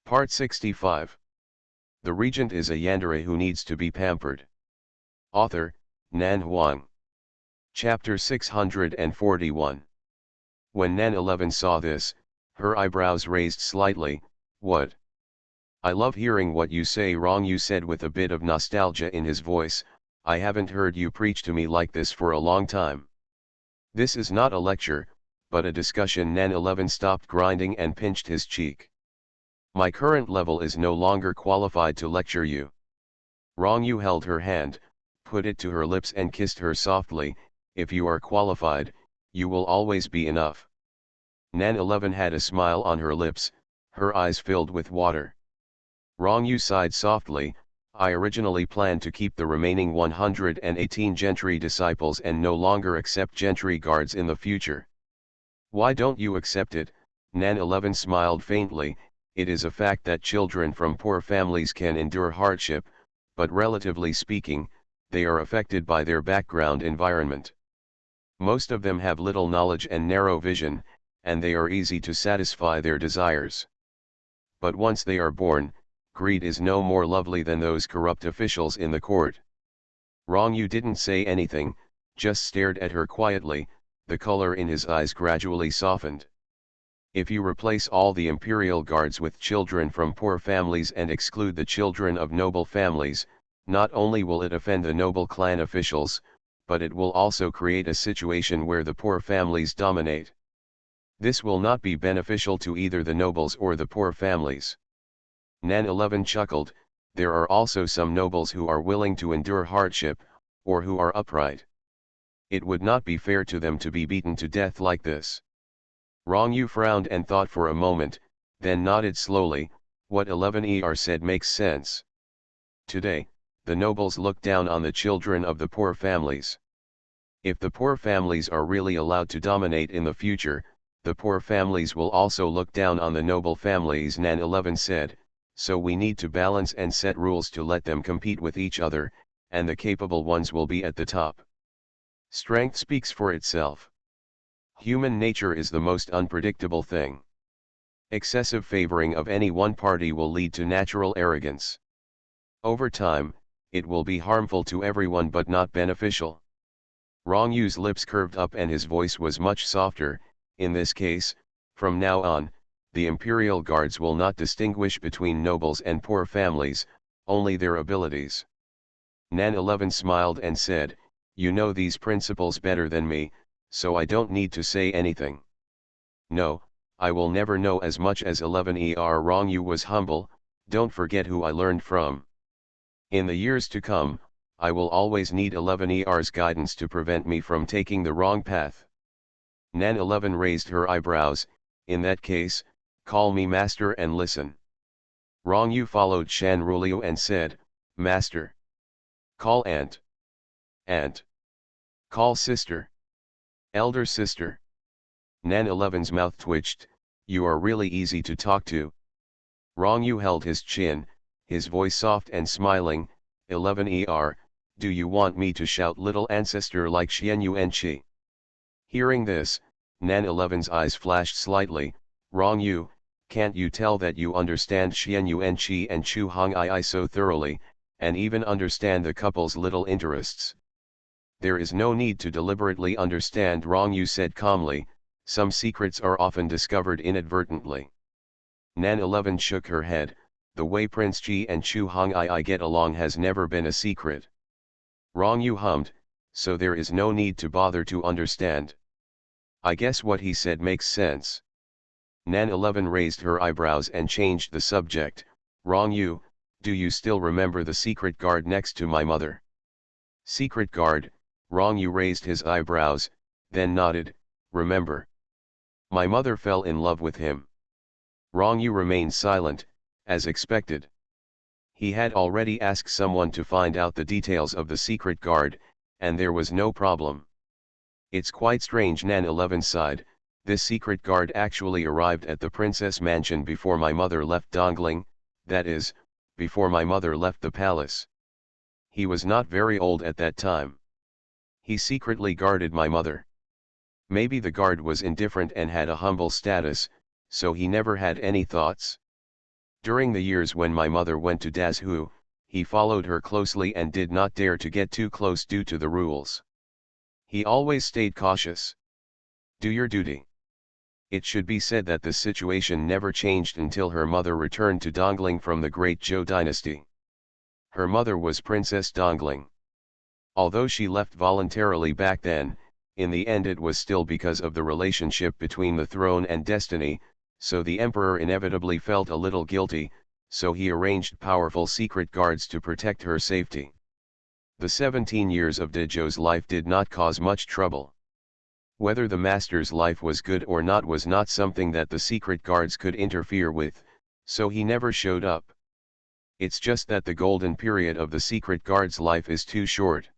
Part 65. The regent is a yandere who needs to be pampered. Author, Nan Huang. Chapter 641. When Nan 11 saw this, her eyebrows raised slightly. What? I love hearing what you say wrong, you said with a bit of nostalgia in his voice. I haven't heard you preach to me like this for a long time. This is not a lecture, but a discussion. Nan 11 stopped grinding and pinched his cheek. My current level is no longer qualified to lecture you. Wrong. You held her hand, put it to her lips and kissed her softly. If you are qualified, you will always be enough. Nan 11 had a smile on her lips, her eyes filled with water. Wrong. You sighed softly. I originally planned to keep the remaining 118 gentry disciples and no longer accept gentry guards in the future. Why don't you accept it? Nan 11 smiled faintly. It is a fact that children from poor families can endure hardship, but relatively speaking, they are affected by their background environment. Most of them have little knowledge and narrow vision, and they are easy to satisfy their desires. But once they are born, greed is no more lovely than those corrupt officials in the court. Wrong. You didn't say anything, just stared at her quietly. The color in his eyes gradually softened. If you replace all the imperial guards with children from poor families and exclude the children of noble families, not only will it offend the noble clan officials, but it will also create a situation where the poor families dominate. This will not be beneficial to either the nobles or the poor families. Nan 11 chuckled. There are also some nobles who are willing to endure hardship, or who are upright. It would not be fair to them to be beaten to death like this. Wrong. You frowned and thought for a moment, then nodded slowly. What 11er said makes sense. Today, the nobles look down on the children of the poor families. If the poor families are really allowed to dominate in the future, the poor families will also look down on the noble families, Nan 11 said, so we need to balance and set rules to let them compete with each other, and the capable ones will be at the top. Strength speaks for itself. Human nature is the most unpredictable thing. Excessive favoring of any one party will lead to natural arrogance. Over time, it will be harmful to everyone but not beneficial. Wrong. Yu's lips curved up and his voice was much softer. In this case, from now on, the imperial guards will not distinguish between nobles and poor families, only their abilities. Nan 11 smiled and said, you know these principles better than me, so I don't need to say anything. No, I will never know as much as 11er. Wrong. You was humble. Don't forget who I learned from. In the years to come, I will always need 11er's guidance to prevent me from taking the wrong path. Nan 11 raised her eyebrows. In that case, call me master and listen. Wrong. You followed Shan Ruliu and said, Master. Call aunt. Aunt. Call sister. Elder sister. Nan 11's mouth twitched. You are really easy to talk to. Wrong. You held his chin, his voice soft and smiling. 11er, do you want me to shout little ancestor like Xianyu and Qi? Hearing this, Nan 11's eyes flashed slightly. Wrong. You, can't you tell that you understand Xianyu and Qi and Chu Hongii so thoroughly, and even understand the couple's little interests? There is no need to deliberately understand. Wrong. You said calmly, some secrets are often discovered inadvertently. Nan 11 shook her head. The way Prince Qi and Chu Hongii get along has never been a secret. Wrong. You hummed, so there is no need to bother to understand. I guess what he said makes sense. Nan 11 raised her eyebrows and changed the subject. Wrong. You, do you still remember the secret guard next to my mother? Secret guard. Wrong. You raised his eyebrows, then nodded. Remember. My mother fell in love with him. Wrong. You remained silent, as expected. He had already asked someone to find out the details of the secret guard, and there was no problem. It's quite strange, Nan 11 sighed. This secret guard actually arrived at the princess mansion before my mother left Dongling, that is, before my mother left the palace. He was not very old at that time. He secretly guarded my mother. Maybe the guard was indifferent and had a humble status, so he never had any thoughts. During the years when my mother went to Dazhu, he followed her closely and did not dare to get too close due to the rules. He always stayed cautious. Do your duty. It should be said that the situation never changed until her mother returned to Dongling from the Great Zhou dynasty. Her mother was Princess Dongling. Although she left voluntarily back then, in the end it was still because of the relationship between the throne and destiny, so the emperor inevitably felt a little guilty, so he arranged powerful secret guards to protect her safety. The 17 years of Dezhou's life did not cause much trouble. Whether the master's life was good or not was not something that the secret guards could interfere with, so he never showed up. It's just that the golden period of the secret guard's life is too short.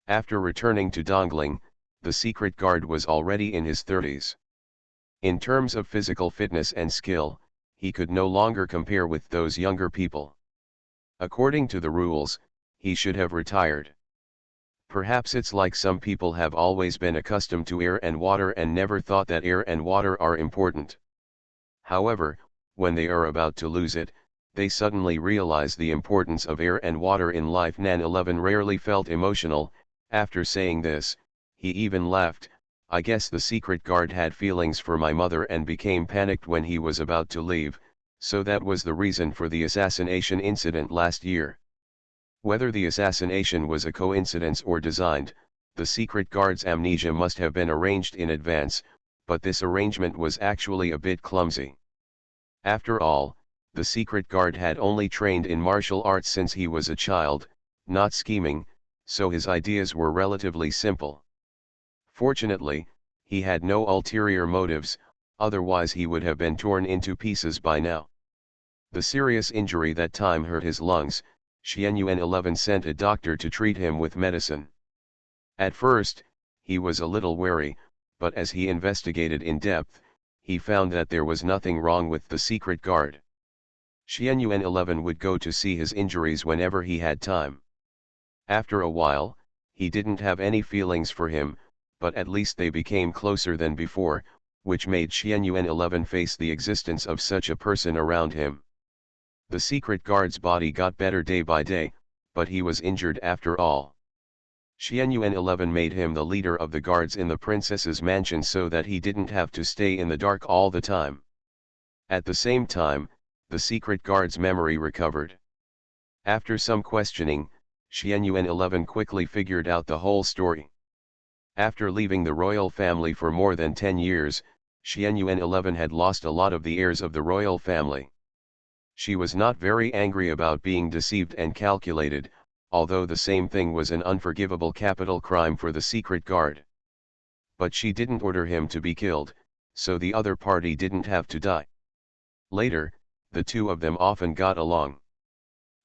After returning to Dongling, the secret guard was already in his 30s. In terms of physical fitness and skill, he could no longer compare with those younger people. According to the rules, he should have retired. Perhaps it's like some people have always been accustomed to air and water and never thought that air and water are important. However, when they are about to lose it, they suddenly realize the importance of air and water in life. Nan 11 rarely felt emotional. After saying this, he even laughed. I guess the secret guard had feelings for my mother and became panicked when he was about to leave, so that was the reason for the assassination incident last year. Whether the assassination was a coincidence or designed, the secret guard's amnesia must have been arranged in advance, but this arrangement was actually a bit clumsy. After all, the secret guard had only trained in martial arts since he was a child, not scheming, so his ideas were relatively simple. Fortunately, he had no ulterior motives, otherwise he would have been torn into pieces by now. The serious injury that time hurt his lungs. Xianyuan 11 sent a doctor to treat him with medicine. At first, he was a little wary, but as he investigated in depth, he found that there was nothing wrong with the secret guard. Xianyuan 11 would go to see his injuries whenever he had time. After a while, he didn't have any feelings for him, but at least they became closer than before, which made Xianyuan 11 face the existence of such a person around him. The secret guard's body got better day by day, but he was injured after all. Xianyuan 11 made him the leader of the guards in the princess's mansion so that he didn't have to stay in the dark all the time. At the same time, the secret guard's memory recovered. After some questioning, Xianyuan 11 quickly figured out the whole story. After leaving the royal family for more than 10 years, Xianyuan 11 had lost a lot of the heirs of the royal family. She was not very angry about being deceived and calculated, although the same thing was an unforgivable capital crime for the secret guard. But she didn't order him to be killed, so the other party didn't have to die. Later, the two of them often got along.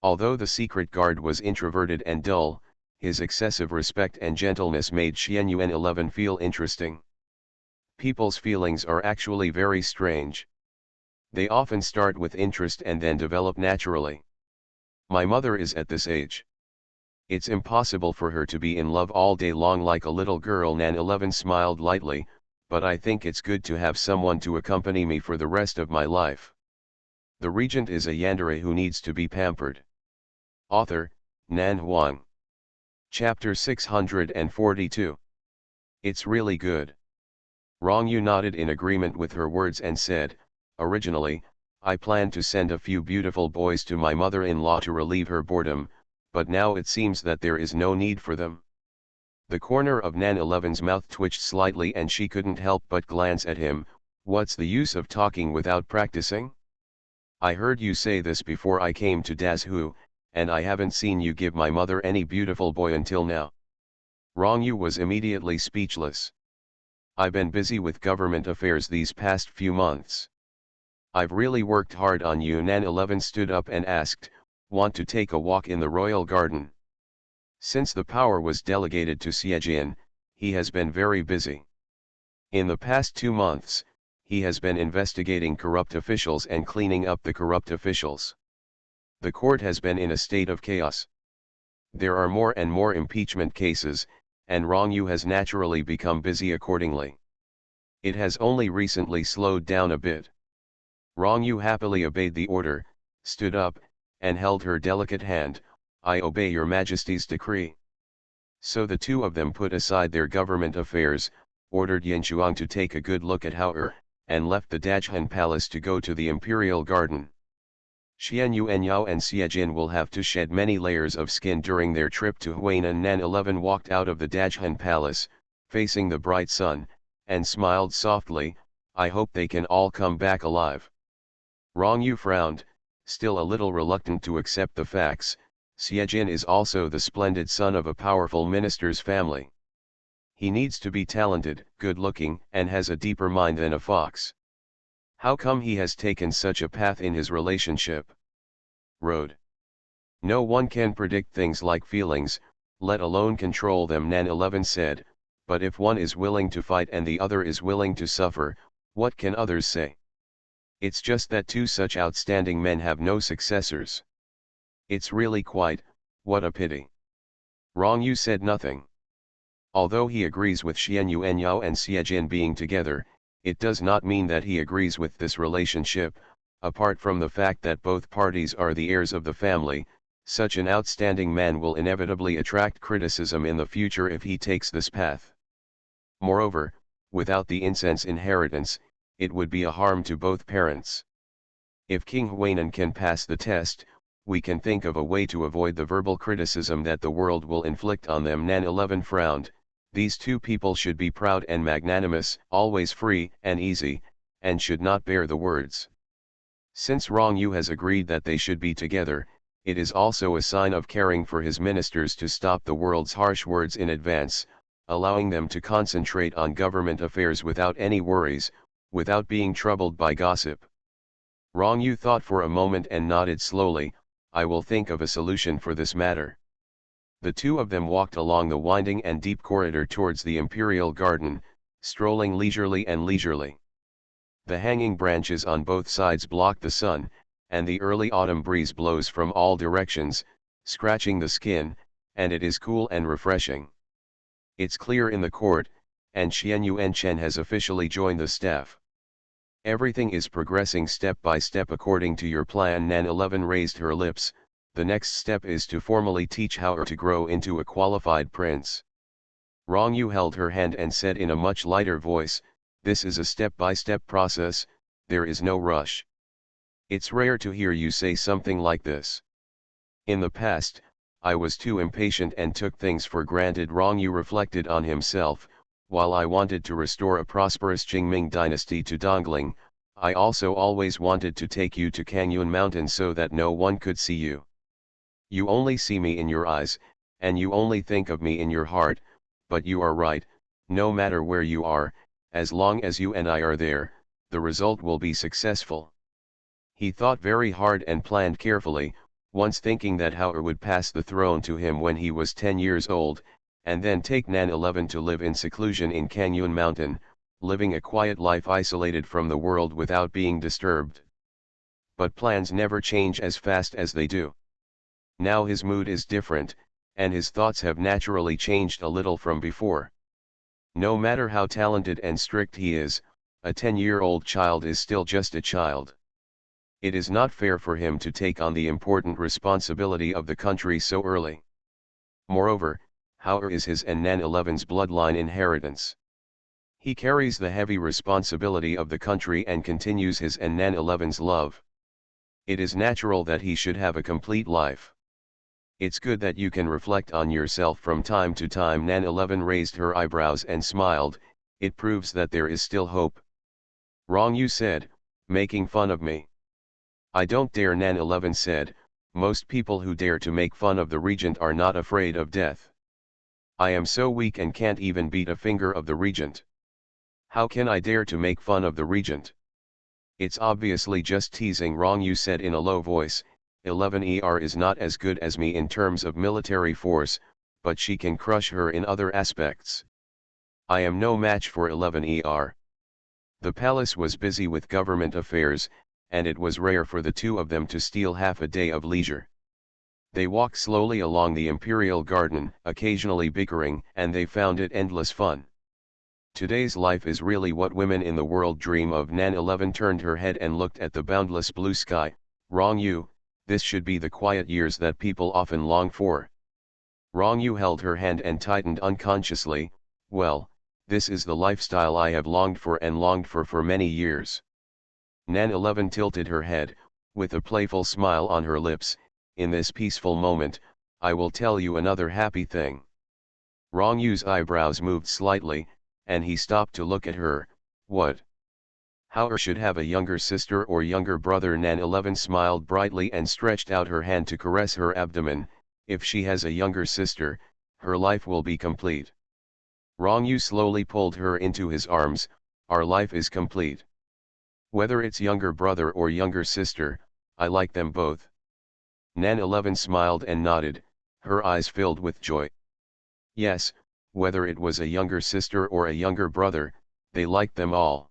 Although the secret guard was introverted and dull, his excessive respect and gentleness made Xianyuan 11 feel interesting. People's feelings are actually very strange. They often start with interest and then develop naturally. My mother is at this age. It's impossible for her to be in love all day long like a little girl. Nan 11 smiled lightly, but I think it's good to have someone to accompany me for the rest of my life. The regent is a yandere who needs to be pampered. Author, Nan Huang. Chapter 642. It's really good. Rongyu nodded in agreement with her words and said, originally, I planned to send a few beautiful boys to my mother-in-law to relieve her boredom, but now it seems that there is no need for them. The corner of Nan 11's mouth twitched slightly and she couldn't help but glance at him. What's the use of talking without practicing? I heard you say this before I came to Dazhu, and I haven't seen you give my mother any beautiful boy until now. Rongyu was immediately speechless. I've been busy with government affairs these past few months. I've really worked hard on you. Nan 11 stood up and asked, want to take a walk in the royal garden? Since the power was delegated to Xiejian, he has been very busy. In the past 2 months, he has been investigating corrupt officials and cleaning up the corrupt officials. The court has been in a state of chaos. There are more and more impeachment cases, and Rongyu has naturally become busy accordingly. It has only recently slowed down a bit. Rongyu happily obeyed the order, stood up, and held her delicate hand. "I obey your majesty's decree." So the two of them put aside their government affairs, ordered Yanchuang to take a good look at Hao, and left the Dajhan palace to go to the imperial garden. Xian Yuanyao and Xiejin will have to shed many layers of skin during their trip to Huainan. Nan 11 walked out of the Dajhan palace, facing the bright sun, and smiled softly. "I hope they can all come back alive." Rong Yu frowned, still a little reluctant to accept the facts. Xiejin is also the splendid son of a powerful minister's family. He needs to be talented, good-looking, and has a deeper mind than a fox. How come he has taken such a path in his relationship? Road. No one can predict things like feelings, let alone control them, Nan 11 said, but if one is willing to fight and the other is willing to suffer, what can others say? It's just that two such outstanding men have no successors. It's really what a pity. Rong Yu said nothing. Although he agrees with Xian Yuanyao and Xiejin being together, it does not mean that he agrees with this relationship. Apart from the fact that both parties are the heirs of the family, such an outstanding man will inevitably attract criticism in the future if he takes this path. Moreover, without the incense inheritance, it would be a harm to both parents. If King Huainan can pass the test, we can think of a way to avoid the verbal criticism that the world will inflict on them. Nan 11 frowned. These two people should be proud and magnanimous, always free and easy, and should not bear the words. Since Rong Yu has agreed that they should be together, it is also a sign of caring for his ministers to stop the world's harsh words in advance, allowing them to concentrate on government affairs without any worries, without being troubled by gossip. Rong Yu thought for a moment and nodded slowly. "I will think of a solution for this matter." The two of them walked along the winding and deep corridor towards the imperial garden, strolling leisurely. The hanging branches on both sides block the sun, and the early autumn breeze blows from all directions, scratching the skin, and it is cool and refreshing. It's clear in the court, and Xian Yuanchen has officially joined the staff. "Everything is progressing step by step according to your plan." Nan 11 raised her lips. "The next step is to formally teach Hao to grow into a qualified prince." Rong Yu held her hand and said in a much lighter voice, "This is a step-by-step process, there is no rush." It's rare to hear you say something like this. In the past, I was too impatient and took things for granted. Rong Yu reflected on himself. While I wanted to restore a prosperous Qingming dynasty to Dongling, I also always wanted to take you to Kangyun Mountain so that no one could see you. You only see me in your eyes, and you only think of me in your heart, but you are right, no matter where you are, as long as you and I are there, the result will be successful. He thought very hard and planned carefully, once thinking that Hao would pass the throne to him when he was 10 years old, and then take Nan 11 to live in seclusion in Kangyun Mountain, living a quiet life isolated from the world without being disturbed. But plans never change as fast as they do. Now his mood is different, and his thoughts have naturally changed a little from before. No matter how talented and strict he is, a 10-year-old child is still just a child. It is not fair for him to take on the important responsibility of the country so early. Moreover, Hao is his and Nan 11's bloodline inheritance. He carries the heavy responsibility of the country and continues his and Nan 11's love. It is natural that he should have a complete life. It's good that you can reflect on yourself from time to time. Nan 11 raised her eyebrows and smiled. It proves that there is still hope. Rong Yu said, "Making fun of me." "I don't dare," Nan 11 said. "Most people who dare to make fun of the regent are not afraid of death. I am so weak and can't even beat a finger of the regent. How can I dare to make fun of the regent?" "It's obviously just teasing," Rong Yu said in a low voice. 11er is not as good as me in terms of military force, but she can crush her in other aspects. I am no match for 11er. The palace was busy with government affairs, and it was rare for the two of them to steal half a day of leisure. They walked slowly along the imperial garden, occasionally bickering, and they found it endless fun. Today's life is really what women in the world dream of. Nan 11 turned her head and looked at the boundless blue sky. "Rong Yu, This should be the quiet years that people often long for. Wrong. You held her hand and tightened unconsciously. Well, this is the lifestyle I have longed for many years. Nan 11 tilted her head, with a playful smile on her lips. In this peaceful moment, I will tell you another happy thing. Wrong. Yu's eyebrows moved slightly, and he stopped to look at her. What? How should have a younger sister or younger brother? Nan 11 smiled brightly and stretched out her hand to caress her abdomen. If she has a younger sister, her life will be complete. Wrong. Yu slowly pulled her into his arms. Our life is complete. Whether it's younger brother or younger sister, I like them both. Nan 11 smiled and nodded, her eyes filled with joy. Yes, whether it was a younger sister or a younger brother, they liked them all.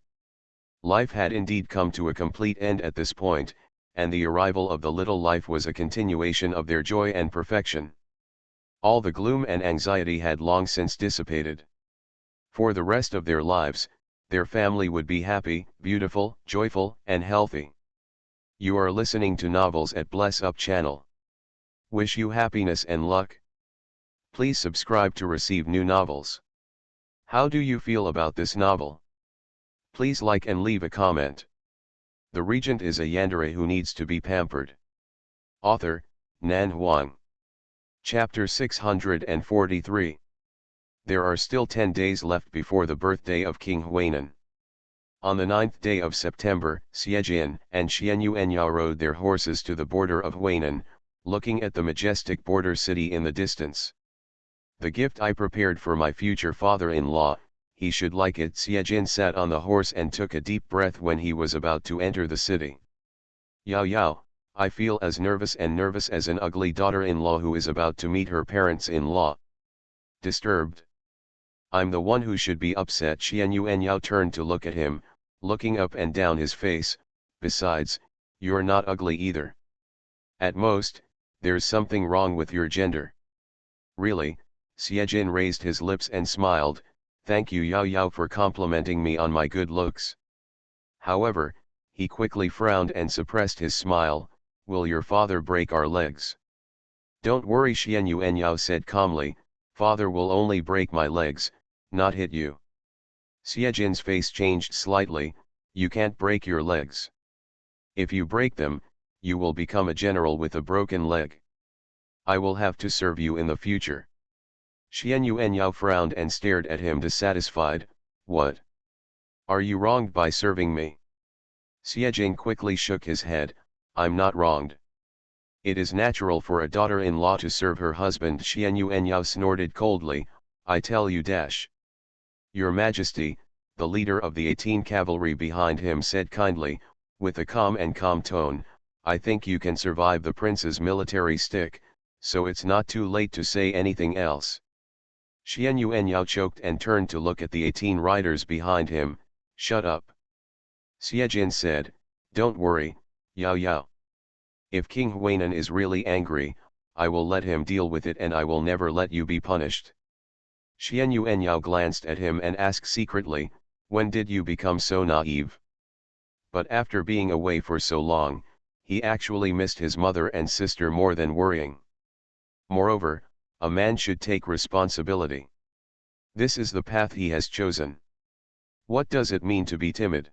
Life had indeed come to a complete end at this point, and the arrival of the little life was a continuation of their joy and perfection. All the gloom and anxiety had long since dissipated. For the rest of their lives, their family would be happy, beautiful, joyful, and healthy. You are listening to Novels at Bless Up channel. Wish you happiness and luck. Please subscribe to receive new novels. How do you feel about this novel? Please like and leave a comment. The regent is a yandere who needs to be pampered. Author, Nan Huang. Chapter 643. There are still 10 days left before the birthday of King Huainan. On the 9th day of September, Xiejin and Xian Yuanyao rode their horses to the border of Huainan, looking at the majestic border city in the distance. The gift I prepared for my future father-in-law, he should like it. Xiejin sat on the horse and took a deep breath when he was about to enter the city. Yao Yao, I feel as nervous as an ugly daughter-in-law who is about to meet her parents-in-law. Disturbed. I'm the one who should be upset. Xian Yuanyao turned to look at him, looking up and down his face. Besides, you're not ugly either. At most, there's something wrong with your gender. Really? Xiejin raised his lips and smiled. Thank you Yao Yao for complimenting me on my good looks. However, he quickly frowned and suppressed his smile. Will your father break our legs? Don't worry, Xian Yuanyao said calmly. Father will only break my legs, not hit you. Xiejin's face changed slightly. You can't break your legs. If you break them, you will become a general with a broken leg. I will have to serve you in the future. Xian Yuanyao frowned and stared at him dissatisfied. What? Are you wronged by serving me? Xiejin quickly shook his head. I'm not wronged. It is natural for a daughter-in-law to serve her husband. Xian Yuanyao snorted coldly. I tell you dash. Your Majesty, the leader of the 18 cavalry behind him said kindly, with a calm tone, I think you can survive the prince's military stick, so it's not too late to say anything else. Xian Yuanyao choked and turned to look at the 18 riders behind him. Shut up. Xiejin said, don't worry, Yao Yao. If King Huainan is really angry, I will let him deal with it and I will never let you be punished. Xian Yuanyao glanced at him and asked secretly, when did you become so naive? But after being away for so long, he actually missed his mother and sister more than worrying. Moreover, a man should take responsibility. This is the path he has chosen. What does it mean to be timid?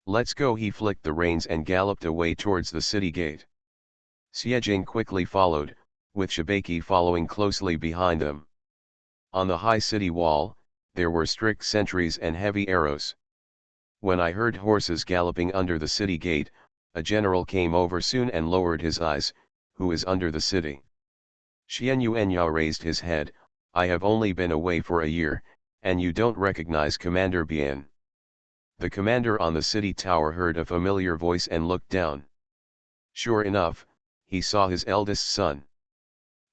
Let's go. He flicked the reins and galloped away towards the city gate. Xiejin quickly followed, with Shibaki following closely behind them. On the high city wall, there were strict sentries and heavy arrows. When I heard horses galloping under the city gate, a general came over soon and lowered his eyes. Who is under the city? Xian Yuanyao raised his head. I have only been away for a year, and you don't recognize Commander Bian. The commander on the city tower heard a familiar voice and looked down. Sure enough, he saw his eldest son.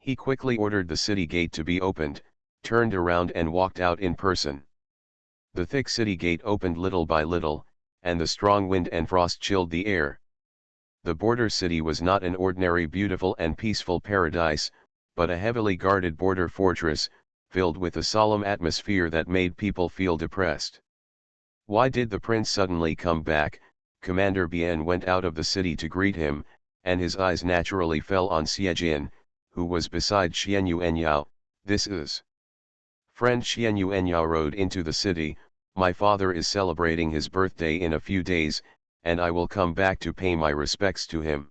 He quickly ordered the city gate to be opened, turned around and walked out in person. The thick city gate opened little by little, and the strong wind and frost chilled the air. The border city was not an ordinary beautiful and peaceful paradise, but a heavily guarded border fortress, filled with a solemn atmosphere that made people feel depressed. Why did the prince suddenly come back? Commander Bian went out of the city to greet him, and his eyes naturally fell on Xiejin, who was beside Xian Yuanyao. This is friend Xian Yuanyao rode into the city. My father is celebrating his birthday in a few days, and I will come back to pay my respects to him.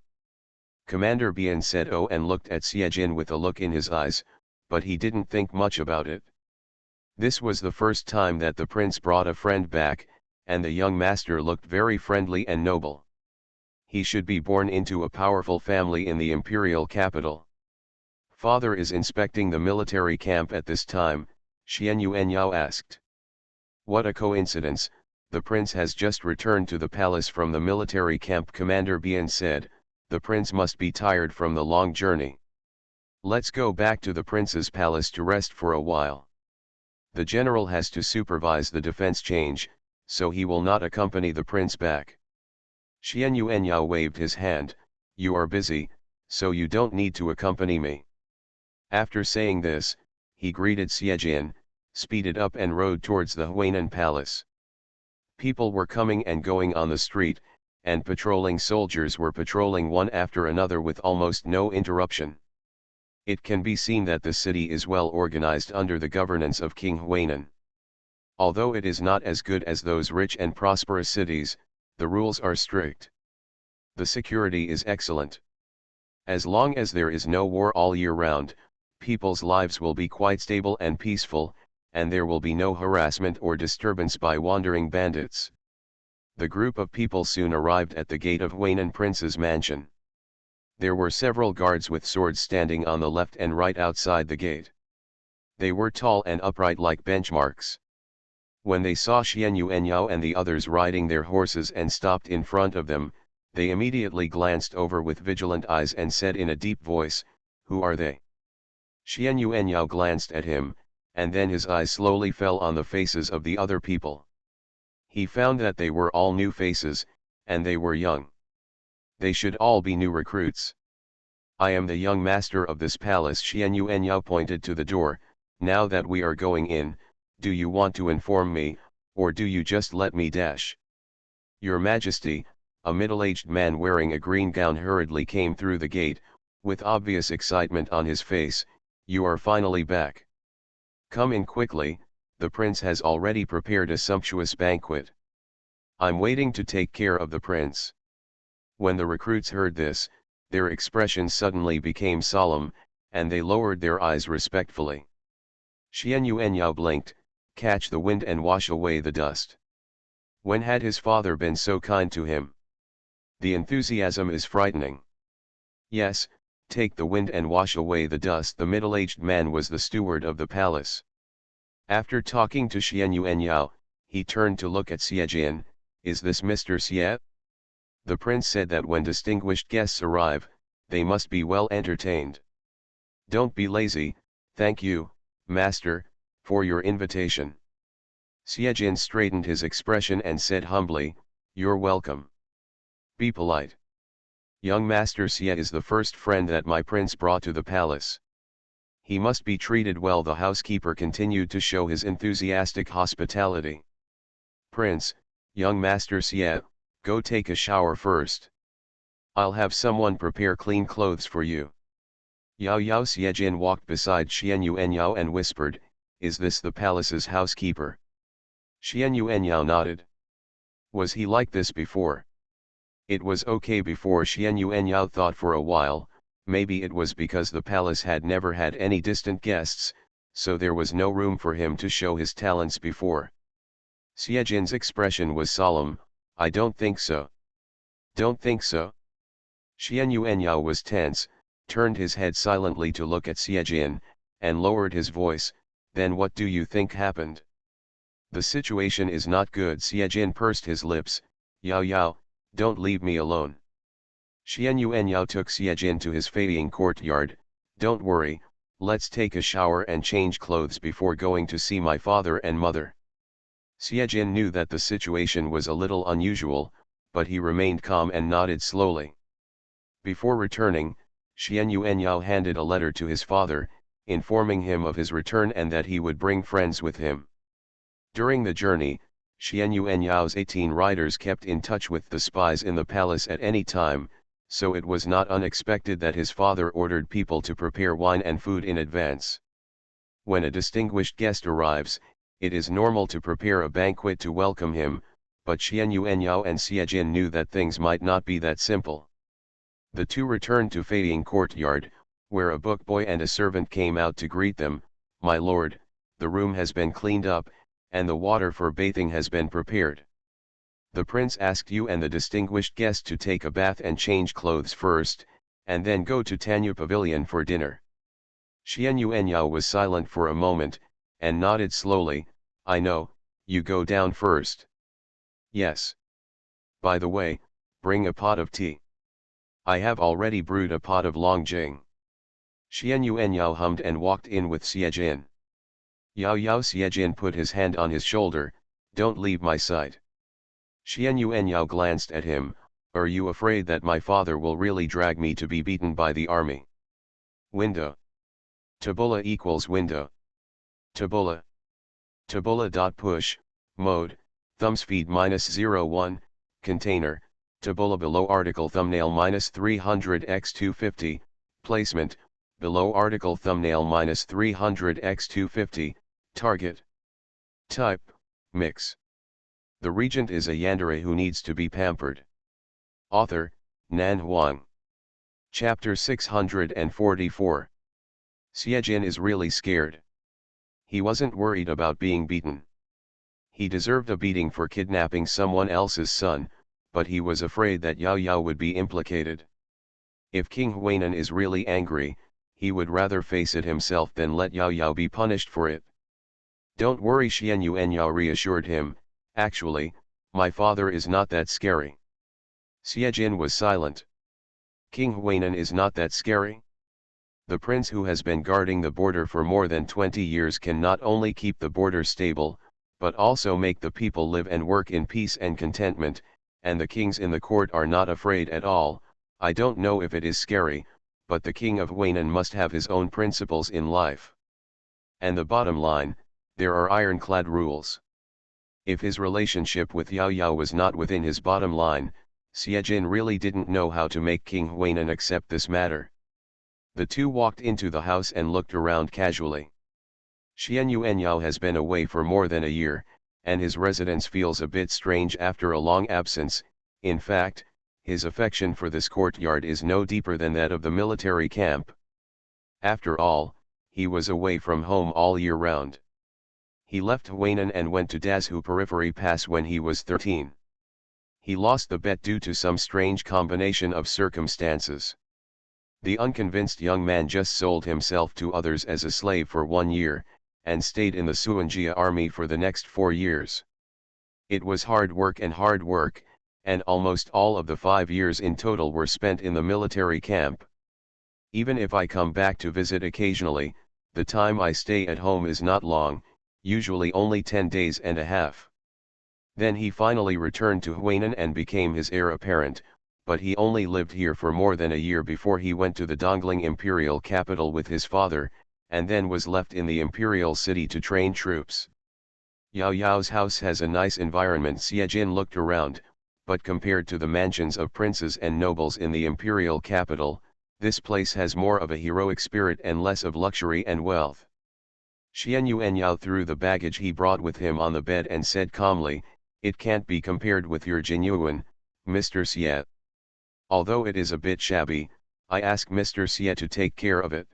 Commander Bian said oh and looked at Xiejin with a look in his eyes, but he didn't think much about it. This was the first time that the prince brought a friend back, and the young master looked very friendly and noble. He should be born into a powerful family in the imperial capital. Father is inspecting the military camp at this time, Xian Yuanyao asked. What a coincidence, the prince has just returned to the palace from the military camp. Commander Bian said, the prince must be tired from the long journey. Let's go back to the prince's palace to rest for a while. The general has to supervise the defense change, so he will not accompany the prince back. Xian Yuanyao waved his hand, you are busy, so you don't need to accompany me. After saying this, he greeted Xiejin, speeded up and rode towards the Huainan palace. People were coming and going on the street, and patrolling soldiers were patrolling one after another with almost no interruption. It can be seen that the city is well organized under the governance of King Huainan. Although it is not as good as those rich and prosperous cities, the rules are strict. The security is excellent. As long as there is no war all year round, people's lives will be quite stable and peaceful, and there will be no harassment or disturbance by wandering bandits. The group of people soon arrived at the gate of Huainan Prince's mansion. There were several guards with swords standing on the left and right outside the gate. They were tall and upright like benchmarks. When they saw Xian Yuanyao and the others riding their horses and stopped in front of them, they immediately glanced over with vigilant eyes and said in a deep voice, "Who are they?" Xian Yuanyao glanced at him, and then his eyes slowly fell on the faces of the other people. He found that they were all new faces, and they were young. They should all be new recruits. "I am the young master of this palace." Xian Yuanyao pointed to the door. "Now that we are going in, do you want to inform me, or do you just let me dash?" "Your Majesty," a middle-aged man wearing a green gown hurriedly came through the gate, with obvious excitement on his face. "You are finally back. Come in quickly, the prince has already prepared a sumptuous banquet. I'm waiting to take care of the prince." When the recruits heard this, their expressions suddenly became solemn, and they lowered their eyes respectfully. Xian Yuanyao blinked, "Catch the wind and wash away the dust." When had his father been so kind to him? The enthusiasm is frightening. "Yes, take the wind and wash away the dust." The middle-aged man was the steward of the palace. After talking to Xian Yuanyao, he turned to look at Xiejin. "Is this Mr. Xie?" The prince said that when distinguished guests arrive, they must be well entertained. "Don't be lazy, thank you, master, for your invitation." Xiejin straightened his expression and said humbly, "You're welcome. Be polite. Young Master Xie is the first friend that my prince brought to the palace. He must be treated well." The housekeeper continued to show his enthusiastic hospitality. "Prince, young Master Xie, go take a shower first. I'll have someone prepare clean clothes for you." Yao Yao Xiejin walked beside Xian Yuanyao and whispered, "Is this the palace's housekeeper?" Xian Yuanyao nodded. Was he like this before? It was okay before. Xian Yuanyao thought for a while. Maybe it was because the palace had never had any distant guests, so there was no room for him to show his talents before. Xiejin's expression was solemn. "I don't think so." "Don't think so?" Xian Yuanyao was tense, turned his head silently to look at Xiejin, and lowered his voice. "Then what do you think happened?" "The situation is not good." Xiejin pursed his lips. "Yao Yao, don't leave me alone." Xian Yuanyao took Xiejin to his Feiying courtyard. "Don't worry, let's take a shower and change clothes before going to see my father and mother." Xiejin knew that the situation was a little unusual, but he remained calm and nodded slowly. Before returning, Xian Yuanyao handed a letter to his father, informing him of his return and that he would bring friends with him. During the journey, Xian Yuanyao's 18 riders kept in touch with the spies in the palace at any time, so it was not unexpected that his father ordered people to prepare wine and food in advance. When a distinguished guest arrives, it is normal to prepare a banquet to welcome him, but Xian Yuanyao and Xie Jin knew that things might not be that simple. The two returned to Feiying courtyard, where a book boy and a servant came out to greet them. "My lord, the room has been cleaned up, and the water for bathing has been prepared. The prince asked you and the distinguished guest to take a bath and change clothes first, and then go to Tanyu Pavilion for dinner." Xian Yuanyao was silent for a moment, and nodded slowly. "I know, you go down first." "Yes. By the way, bring a pot of tea." "I have already brewed a pot of longjing." Xian Yuanyao hummed and walked in with Xie Jin. Yao Xie Jin put his hand on his shoulder. "Don't leave my sight." Xian Yuanyao glanced at him. "Are you afraid that my father will really drag me to be beaten by the army?" Window. Tabula equals window. Tabula. Tabula.push, mode, thumbs feed -01, container, tabula below article thumbnail -300x250, placement, below article thumbnail -300x250, target. Type, mix. The regent is a yandere who needs to be pampered. Author, Nan Huang. Chapter 644. Xie Jin is really scared. He wasn't worried about being beaten. He deserved a beating for kidnapping someone else's son, but he was afraid that Yao Yao would be implicated. If King Huainan is really angry, he would rather face it himself than let Yao Yao be punished for it. "Don't worry," Xian Yuanyao reassured him. "Actually, my father is not that scary." Xie Jin was silent. "King Huainan is not that scary?" The prince who has been guarding the border for more than 20 years can not only keep the border stable, but also make the people live and work in peace and contentment, and the kings in the court are not afraid at all. I don't know if it is scary, but the king of Huainan must have his own principles in life. And the bottom line, there are ironclad rules. If his relationship with Yao Yao was not within his bottom line, Xie Jin really didn't know how to make King Huainan accept this matter. The two walked into the house and looked around casually. Xian Yuanyao has been away for more than a year, and his residence feels a bit strange after a long absence. In fact, his affection for this courtyard is no deeper than that of the military camp. After all, he was away from home all year round. He left Huainan and went to Dazhu Periphery Pass when he was 13. He lost the bet due to some strange combination of circumstances. The unconvinced young man just sold himself to others as a slave for 1 year, and stayed in the Suanjia army for the next 4 years. It was hard work, and almost all of the 5 years in total were spent in the military camp. "Even if I come back to visit occasionally, the time I stay at home is not long, usually only 10 days and a half. Then he finally returned to Huainan and became his heir apparent, but he only lived here for more than a year before he went to the Dongling imperial capital with his father, and then was left in the imperial city to train troops. Yao Yao's house has a nice environment." Xie Jin looked around, but compared to the mansions of princes and nobles in the imperial capital, this place has more of a heroic spirit and less of luxury and wealth. Xian Yuanyao threw the baggage he brought with him on the bed and said calmly, "It can't be compared with your Jinyuan, Mr. Xie. Although it is a bit shabby, I ask Mr. Xie to take care of it."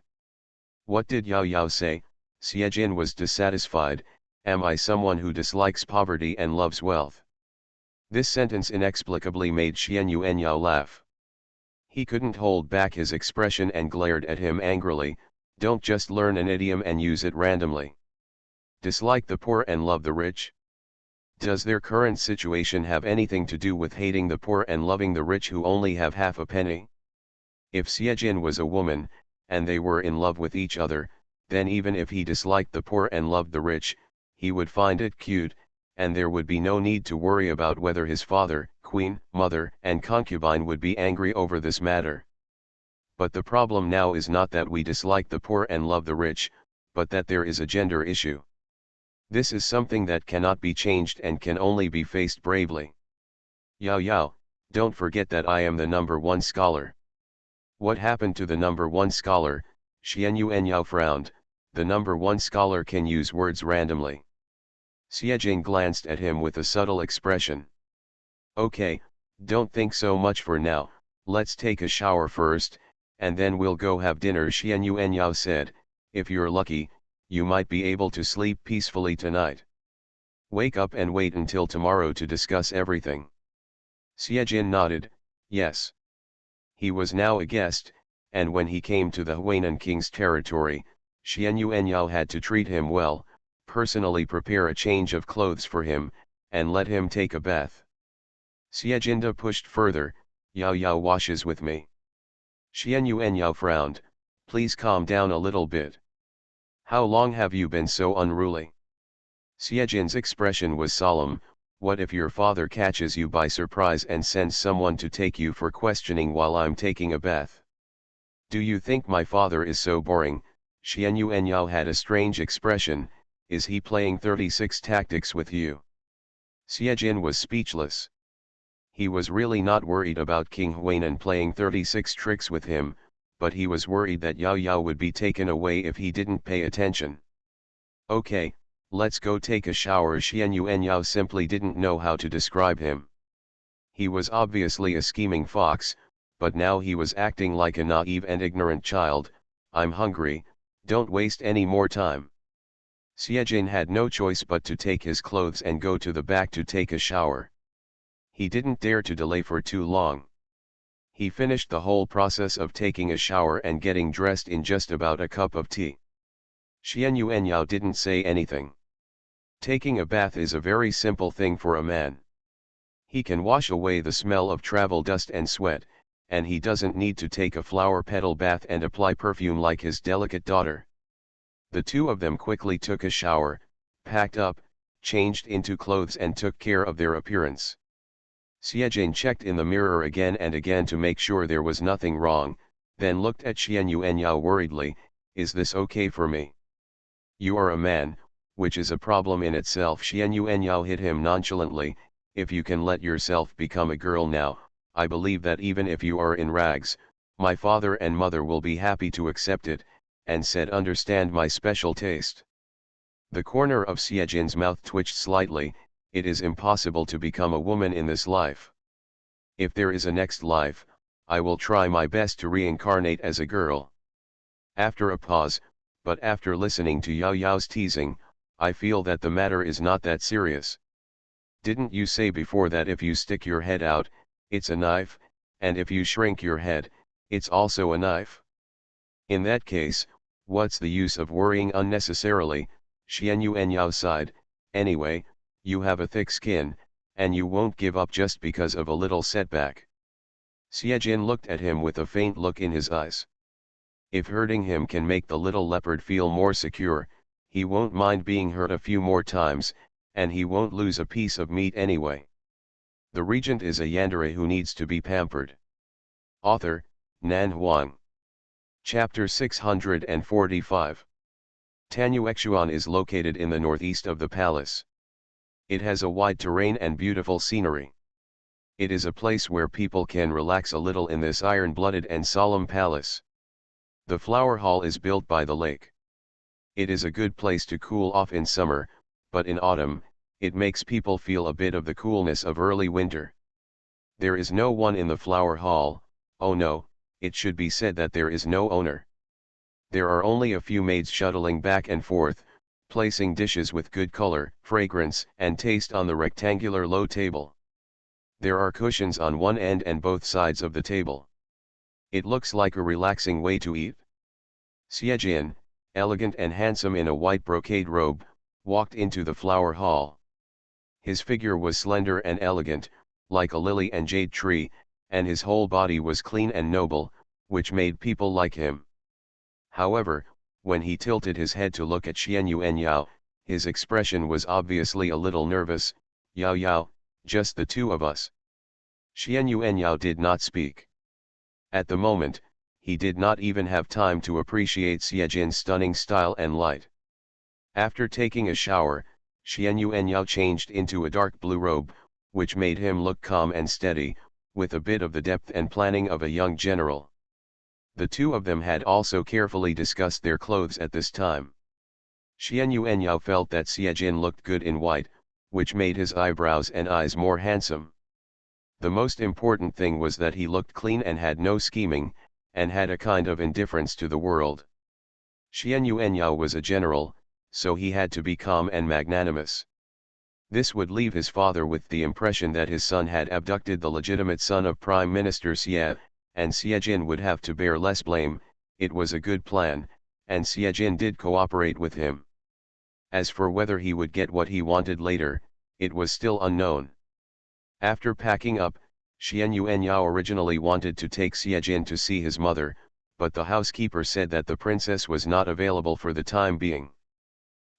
"What did Yao Yao say?" Xie Jin was dissatisfied. "Am I someone who dislikes poverty and loves wealth?" This sentence inexplicably made Xian Yuanyao laugh. He couldn't hold back his expression and glared at him angrily. "Don't just learn an idiom and use it randomly. Dislike the poor and love the rich? Does their current situation have anything to do with hating the poor and loving the rich who only have half a penny?" If Xie Jin was a woman, and they were in love with each other, then even if he disliked the poor and loved the rich, he would find it cute, and there would be no need to worry about whether his father, queen, mother, and concubine would be angry over this matter. But the problem now is not that we dislike the poor and love the rich, but that there is a gender issue. This is something that cannot be changed and can only be faced bravely. "Yao Yao, Don't forget that I am the #1 scholar. What happened to the #1 scholar? Xian Yuanyao frowned. The #1 scholar can use words randomly. Xiejin glanced at him with a subtle expression. Okay, don't think so much for now, let's take a shower first, and then we'll go have dinner. Xian Yuanyao said, if you're lucky, you might be able to sleep peacefully tonight. Wake up and wait until tomorrow to discuss everything. Xiejin nodded, yes. He was now a guest, and when he came to the Huainan king's territory, Xian Yuanyao had to treat him well, personally prepare a change of clothes for him, and let him take a bath. Xiejinda pushed further, Yao Yao washes with me. Xian Yuanyao frowned, please calm down a little bit. How long have you been so unruly? Xiejin's expression was solemn. What if your father catches you by surprise and sends someone to take you for questioning while I'm taking a bath? Do you think my father is so boring? Xian Yuanyao had a strange expression. Is he playing 36 tactics with you? Xiejin was speechless. He was really not worried about King Huainan playing 36 tricks with him, but he was worried that Yao Yao would be taken away if he didn't pay attention. Okay, let's go take a shower. Xian Yuanyao simply didn't know how to describe him. He was obviously a scheming fox, but now he was acting like a naive and ignorant child. I'm hungry, don't waste any more time. Xiejin had no choice but to take his clothes and go to the back to take a shower. He didn't dare to delay for too long. He finished the whole process of taking a shower and getting dressed in just about a cup of tea. Xian Yuanyao didn't say anything. Taking a bath is a very simple thing for a man. He can wash away the smell of travel dust and sweat, and he doesn't need to take a flower petal bath and apply perfume like his delicate daughter. The two of them quickly took a shower, packed up, changed into clothes and took care of their appearance. Xiejin checked in the mirror again and again to make sure there was nothing wrong, then looked at Xian Yuanyao worriedly, is this okay for me? You are a man, which is a problem in itself. Xian Yuanyao hit him nonchalantly, if you can let yourself become a girl now, I believe that even if you are in rags, my father and mother will be happy to accept it, and said understand my special taste. The corner of Xiejin's mouth twitched slightly, it is impossible to become a woman in this life. If there is a next life, I will try my best to reincarnate as a girl. After a pause, but after listening to Yao Yao's teasing, I feel that the matter is not that serious. Didn't you say before that if you stick your head out, it's a knife, and if you shrink your head, it's also a knife? In that case, what's the use of worrying unnecessarily? Xian Yuanyao sighed, anyway, you have a thick skin, and you won't give up just because of a little setback. Xiejin looked at him with a faint look in his eyes. If hurting him can make the little leopard feel more secure, he won't mind being hurt a few more times, and he won't lose a piece of meat anyway. The regent is a yandere who needs to be pampered. Author, Nan Huang. Chapter 645. Tanyuexuan is located in the northeast of the palace. It has a wide terrain and beautiful scenery. It is a place where people can relax a little in this iron-blooded and solemn palace. The flower hall is built by the lake. It is a good place to cool off in summer, but in autumn, it makes people feel a bit of the coolness of early winter. There is no one in the flower hall. Oh no, it should be said that there is no owner. There are only a few maids shuttling back and forth, placing dishes with good color, fragrance, and taste on the rectangular low table. There are cushions on one end and both sides of the table. It looks like a relaxing way to eat. Xiejin, elegant and handsome in a white brocade robe, walked into the flower hall. His figure was slender and elegant, like a lily and jade tree, and his whole body was clean and noble, which made people like him. However, when he tilted his head to look at Xian Yuanyao, his expression was obviously a little nervous. Yao Yao, just the two of us. Xian Yuanyao did not speak. At the moment, he did not even have time to appreciate Xiejin's stunning style and light. After taking a shower, Xian Yuanyao changed into a dark blue robe, which made him look calm and steady, with a bit of the depth and planning of a young general. The two of them had also carefully discussed their clothes at this time. Xian Yuanyao felt that Xie Jin looked good in white, which made his eyebrows and eyes more handsome. The most important thing was that he looked clean and had no scheming, and had a kind of indifference to the world. Xian Yuanyao was a general, so he had to be calm and magnanimous. This would leave his father with the impression that his son had abducted the legitimate son of Prime Minister Xie, and Xie Jin would have to bear less blame. It was a good plan, and Xie Jin did cooperate with him. As for whether he would get what he wanted later, it was still unknown. After packing up, Xian Yuanyao originally wanted to take Xie Jin to see his mother, but the housekeeper said that the princess was not available for the time being.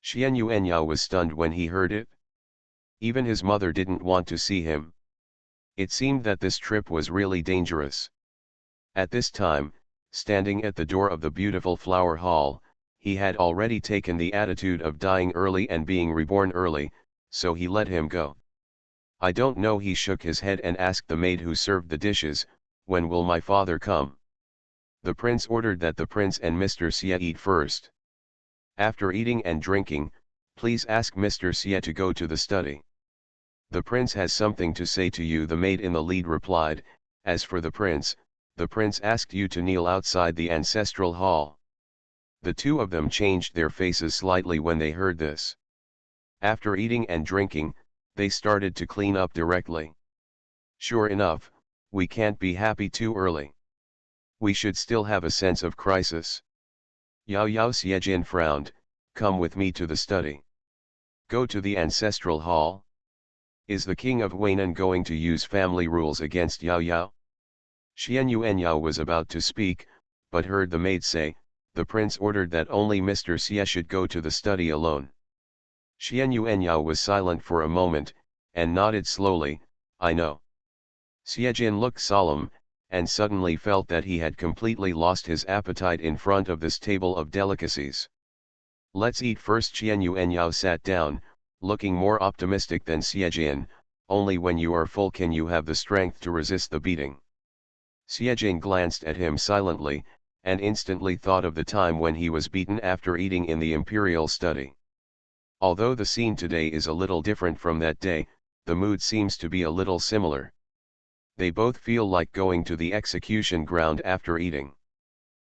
Xian Yuanyao was stunned when he heard it. Even his mother didn't want to see him. It seemed that this trip was really dangerous. At this time, standing at the door of the beautiful flower hall, he had already taken the attitude of dying early and being reborn early, so he let him go. I don't know. He shook his head and asked the maid who served the dishes, "When will my father come?" The prince ordered that the prince and Mr. Xie eat first. After eating and drinking, please ask Mr. Xie to go to the study. The prince has something to say to you, the maid in the lead replied. As for the prince asked you to kneel outside the ancestral hall. The two of them changed their faces slightly when they heard this. After eating and drinking, they started to clean up directly. Sure enough, we can't be happy too early. We should still have a sense of crisis. Yao Xie Jin frowned. Come with me to the study. Go to the ancestral hall? Is the king of Weinan going to use family rules against Yao Yao? Xian Yuanyao was about to speak, but heard the maid say, the prince ordered that only Mr. Xie should go to the study alone. Xian Yuanyao was silent for a moment, and nodded slowly, I know. Xie Jin looked solemn, and suddenly felt that he had completely lost his appetite in front of this table of delicacies. Let's eat first. Xian Yuanyao sat down, looking more optimistic than Xie Jin. Only when you are full can you have the strength to resist the beating. Xie Jin glanced at him silently, and instantly thought of the time when he was beaten after eating in the imperial study. Although the scene today is a little different from that day, the mood seems to be a little similar. They both feel like going to the execution ground after eating.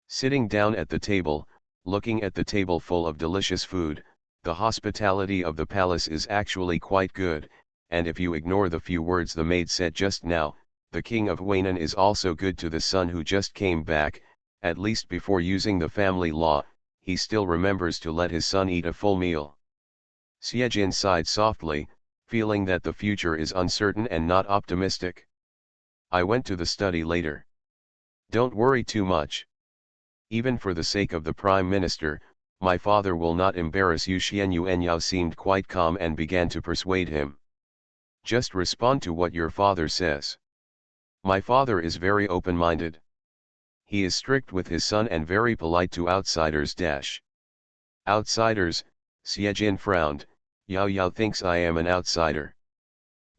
Sitting down at the table, looking at the table full of delicious food, the hospitality of the palace is actually quite good, and if you ignore the few words the maid said just now, the king of Weinan is also good to the son who just came back. At least before using the family law, he still remembers to let his son eat a full meal. Xie Jin sighed softly, feeling that the future is uncertain and not optimistic. I went to the study later. Don't worry too much. Even for the sake of the Prime Minister, my father will not embarrass you. Xian Yuanyao seemed quite calm and began to persuade him. Just respond to what your father says. My father is very open-minded. He is strict with his son and very polite to outsiders. Outsiders? Xie Jin frowned. Yao Yao thinks I am an outsider.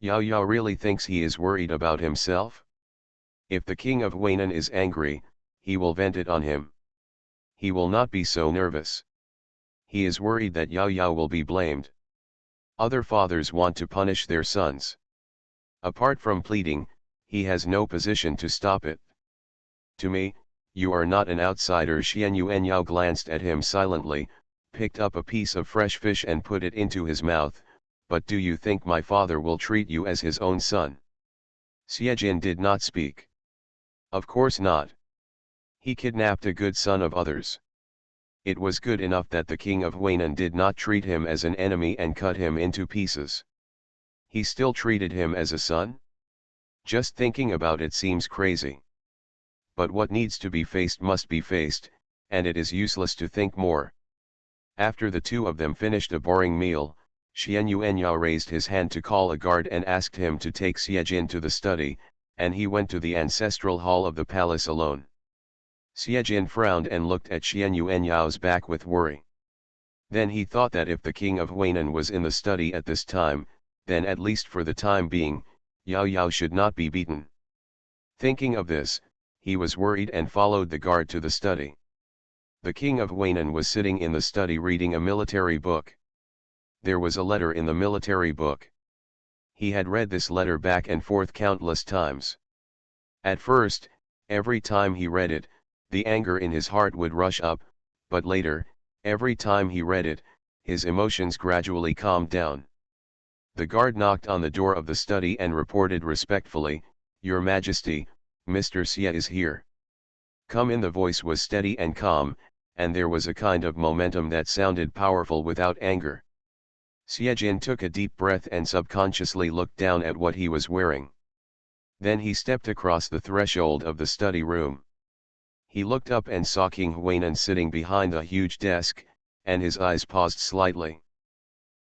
Yao Yao really thinks he is worried about himself? If the king of Weinan is angry, he will vent it on him. He will not be so nervous. He is worried that Yao Yao will be blamed. Other fathers want to punish their sons. Apart from pleading, he has no position to stop it. To me, you are not an outsider. Xian Yuanyao glanced at him silently, picked up a piece of fresh fish and put it into his mouth. But do you think my father will treat you as his own son? Xie Jin did not speak. Of course not. He kidnapped a good son of others. It was good enough that the king of Weinan did not treat him as an enemy and cut him into pieces. He still treated him as a son? Just thinking about it seems crazy. But what needs to be faced must be faced, and it is useless to think more. After the two of them finished a boring meal, Xian Yuanyao raised his hand to call a guard and asked him to take Xie Jin to the study, and he went to the ancestral hall of the palace alone. Xie Jin frowned and looked at Xian Yuanyao's back with worry. Then he thought that if the king of Weinan was in the study at this time, then at least for the time being, Yao Yao should not be beaten. Thinking of this, he was worried and followed the guard to the study. The king of Waynan was sitting in the study reading a military book. There was a letter in the military book. He had read this letter back and forth countless times. At first, every time he read it, the anger in his heart would rush up, but later, every time he read it, his emotions gradually calmed down. The guard knocked on the door of the study and reported respectfully, "Your Majesty, Mr. Xie is here." "Come in." The voice was steady and calm, and there was a kind of momentum that sounded powerful without anger. Xiejin took a deep breath and subconsciously looked down at what he was wearing. Then he stepped across the threshold of the study room. He looked up and saw King Huainan sitting behind a huge desk, and his eyes paused slightly.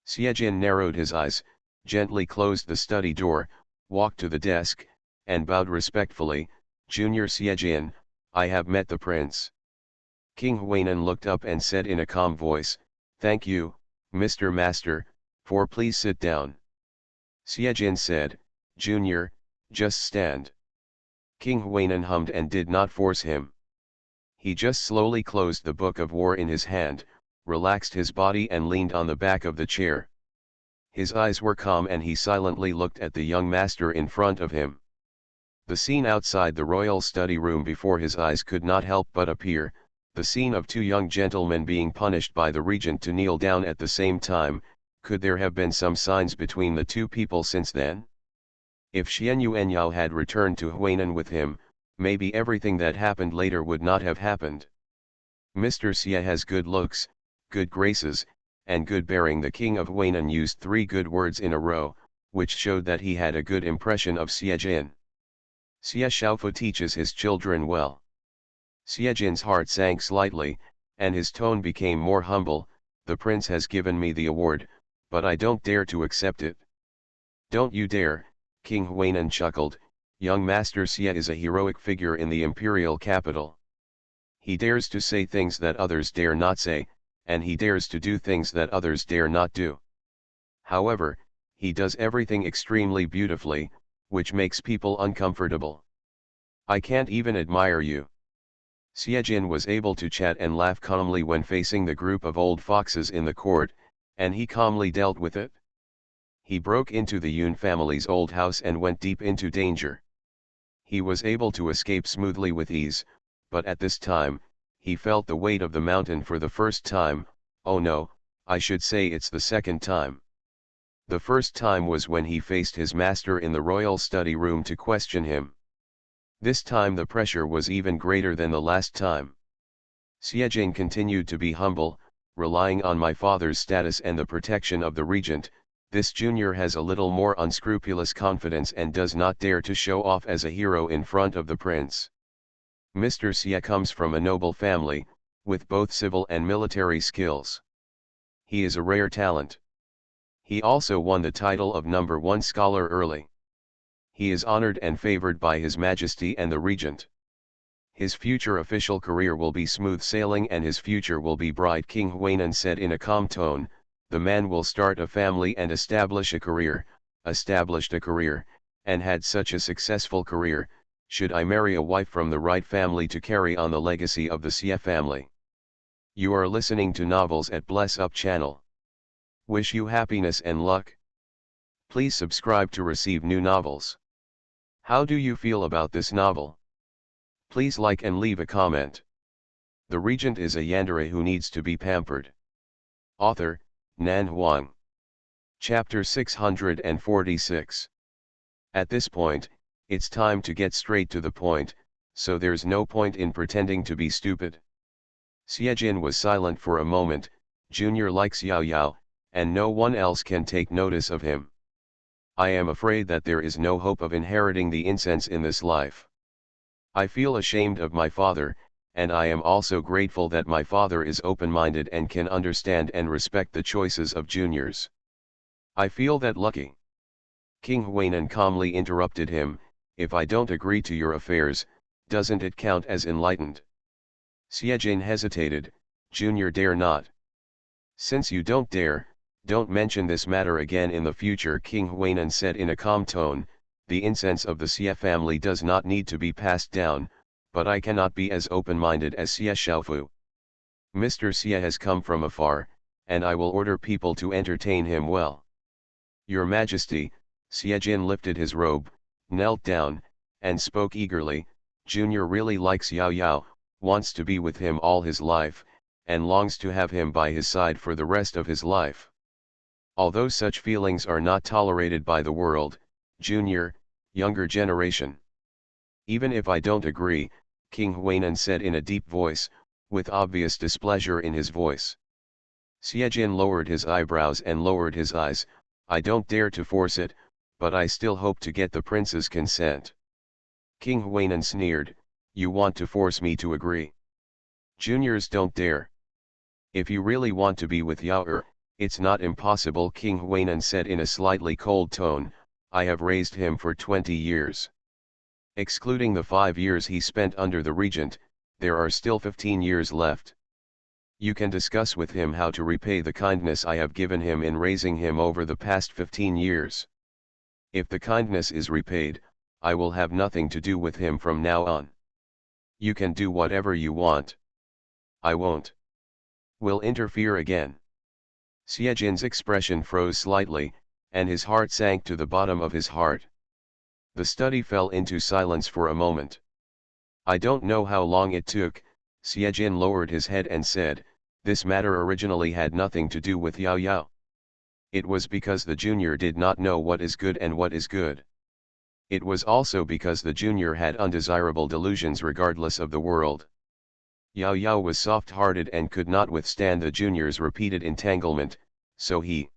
Xiejin narrowed his eyes, gently closed the study door, walked to the desk, and bowed respectfully, "Junior Xiejin, I have met the prince." King Huainan looked up and said in a calm voice, "Thank you, Mr. Master, for please sit down." Xiejin said, "Junior, just stand." King Huainan hummed and did not force him. He just slowly closed the book of war in his hand, relaxed his body and leaned on the back of the chair. His eyes were calm and he silently looked at the young master in front of him. The scene outside the royal study room before his eyes could not help but appear, the scene of two young gentlemen being punished by the regent to kneel down at the same time. Could there have been some signs between the two people since then? If Xian Yuanyao had returned to Huainan with him, maybe everything that happened later would not have happened. Mr. Xie has good looks, good graces, and good bearing. The king of Huainan used 3 good words in a row, which showed that he had a good impression of Xiejin. Xie Xiaofu teaches his children well. Xiejin's heart sank slightly, and his tone became more humble. "The prince has given me the award, but I don't dare to accept it." "Don't you dare," King Huainan chuckled. "Young Master Xie is a heroic figure in the imperial capital. He dares to say things that others dare not say, and he dares to do things that others dare not do. However, he does everything extremely beautifully, which makes people uncomfortable. I can't even admire you." Xiejin was able to chat and laugh calmly when facing the group of old foxes in the court, and he calmly dealt with it. He broke into the Yun family's old house and went deep into danger. He was able to escape smoothly with ease, but at this time, he felt the weight of the mountain for the first time. Oh no, I should say it's the second time. The first time was when he faced his master in the royal study room to question him. This time the pressure was even greater than the last time. Xiejin continued to be humble, relying on my father's status and the protection of the regent. This junior has a little more unscrupulous confidence and does not dare to show off as a hero in front of the prince. Mr. Xie comes from a noble family, with both civil and military skills. He is a rare talent. He also won the title of #1 scholar early. He is honored and favored by His Majesty and the regent. His future official career will be smooth sailing and his future will be bright. King Huainan said in a calm tone, "The man will start a family and established a career, and had such a successful career. Should I marry a wife from the right family to carry on the legacy of the Xie family?" You are listening to Novels at Bless Up channel. Wish you happiness and luck. Please subscribe to receive new novels. How do you feel about this novel? Please like and leave a comment. The regent is a yandere who needs to be pampered. Author, Nan Huang. Chapter 646. At this point, it's time to get straight to the point, so there's no point in pretending to be stupid. Xiejin was silent for a moment. Junior likes Yao Yao, and no one else can take notice of him. I am afraid that there is no hope of inheriting the incense in this life. I feel ashamed of my father, and I am also grateful that my father is open-minded and can understand and respect the choices of juniors. I feel that lucky. King Huainan calmly interrupted him, "If I don't agree to your affairs, doesn't it count as enlightened?" Xiejin hesitated. "Junior dare not." "Since you don't dare, don't mention this matter again in the future," King Huainan said in a calm tone. the incense of the Xie family does not need to be passed down, but I cannot be as open-minded as Xie Xiaofu. Mr. Xie has come from afar, and I will order people to entertain him well. Your Majesty, Xie Jin lifted his robe, knelt down, and spoke eagerly. Junior really likes Yao Yao, wants to be with him all his life, and longs to have him by his side for the rest of his life. Although such feelings are not tolerated by the world, Junior, younger generation. Even if I don't agree, King Huainan said in a deep voice, with obvious displeasure in his voice. Xie Jin lowered his eyebrows and lowered his eyes. I don't dare to force it, but I still hope to get the prince's consent. King Huainan sneered, you want to force me to agree? Juniors don't dare. If you really want to be with Yao, it's not impossible, King Huainan said in a slightly cold tone. I have raised him for 20 years. Excluding the 5 years he spent under the regent, there are still 15 years left. You can discuss with him how to repay the kindness I have given him in raising him over the past 15 years. If the kindness is repaid, I will have nothing to do with him from now on. You can do whatever you want. I won't. Will interfere again. Xie Jin's expression froze slightly, and his heart sank to the bottom of his heart. The study fell into silence for a moment. I don't know how long it took. Xie Jin lowered his head and said, this matter originally had nothing to do with Yao Yao. It was because the junior did not know what is good and what is good. It was also because the junior had undesirable delusions regardless of the world. Yao Yao was soft-hearted and could not withstand the junior's repeated entanglement, so he.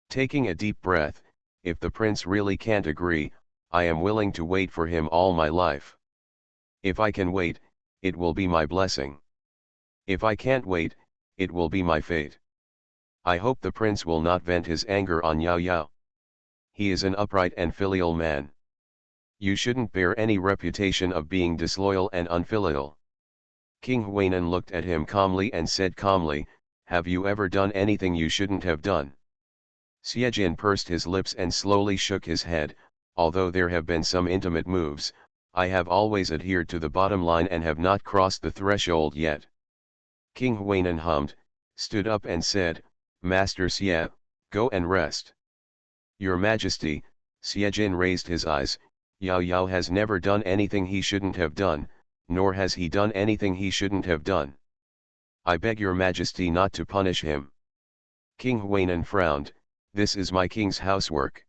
Taking a deep breath, if the prince really can't agree, I am willing to wait for him all my life. If I can wait, it will be my blessing. If I can't wait, it will be my fate. I hope the prince will not vent his anger on Yao Yao. He is an upright and filial man. You shouldn't bear any reputation of being disloyal and unfilial. King Huainan looked at him calmly and said calmly, have you ever done anything you shouldn't have done? Xie Jin pursed his lips and slowly shook his head. Although there have been some intimate moves, I have always adhered to the bottom line and have not crossed the threshold yet. King Huainan hummed, stood up and said, Master Xie, go and rest. Your Majesty, Xie Jin raised his eyes, Yao Yao has never done anything he shouldn't have done, nor has he done anything he shouldn't have done. I beg your Majesty not to punish him. King Huainan frowned, this is my king's housework.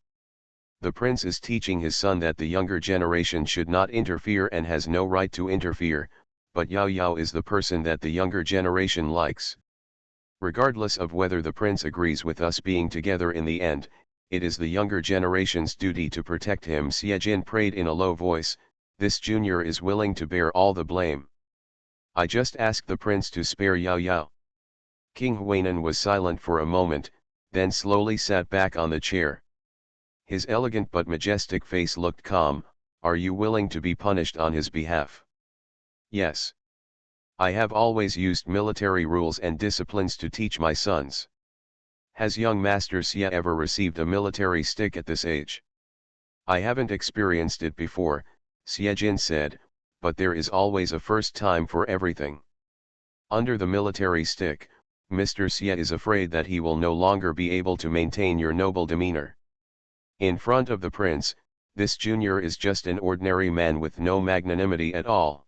The prince is teaching his son that the younger generation should not interfere and has no right to interfere, but Yao Yao is the person that the younger generation likes. Regardless of whether the prince agrees with us being together in the end, it is the younger generation's duty to protect him. Xie Jin prayed in a low voice, this junior is willing to bear all the blame. I just ask the prince to spare Yao Yao. King Huainan was silent for a moment, then slowly sat back on the chair. His elegant but majestic face looked calm. Are you willing to be punished on his behalf? Yes. I have always used military rules and disciplines to teach my sons. Has young Master Xie ever received a military stick at this age? I haven't experienced it before, Xie Jin said, but there is always a first time for everything. Under the military stick, Mr. Xie is afraid that he will no longer be able to maintain your noble demeanor. In front of the prince, this junior is just an ordinary man with no magnanimity at all.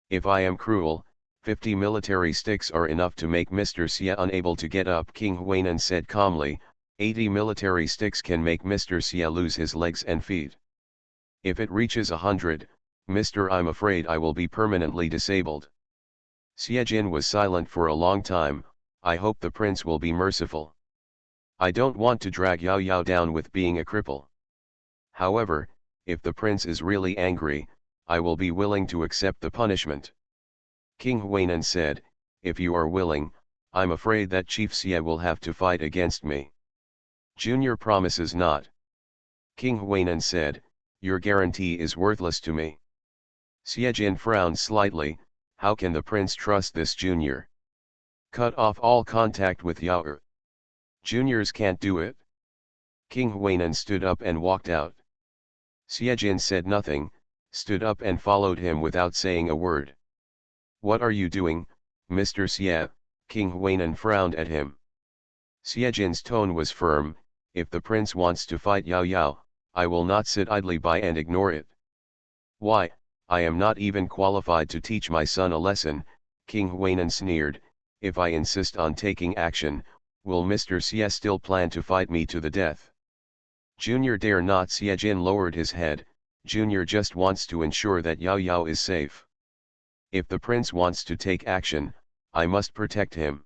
If I am cruel, 50 military sticks are enough to make Mr. Xie unable to get up. King Huainan said calmly, 80 military sticks can make Mr. Xie lose his legs and feet. If it reaches 100, I'm afraid I will be permanently disabled. Xie Jin was silent for a long time. I hope the prince will be merciful. I don't want to drag Yao Yao down with being a cripple. However, if the prince is really angry, I will be willing to accept the punishment. King Huainan said, if you are willing, I'm afraid that Chief Xie will have to fight against me. Junior promises not. King Huainan said, your guarantee is worthless to me. Xie Jin frowned slightly, how can the prince trust this junior? Cut off all contact with Yao. Juniors can't do it. King Huainan stood up and walked out. Xiejin said nothing, stood up and followed him without saying a word. "What are you doing, Mr. Xie?" King Huainan frowned at him. Xiejin's tone was firm. "If the prince wants to fight Yao Yao, I will not sit idly by and ignore it." "Why, I am not even qualified to teach my son a lesson," King Huainan sneered. "If I insist on taking action, will Mr. Xie still plan to fight me to the death?" "Junior dare not." Xiejin lowered his head. "Junior just wants to ensure that Yao Yao is safe. If the prince wants to take action, I must protect him."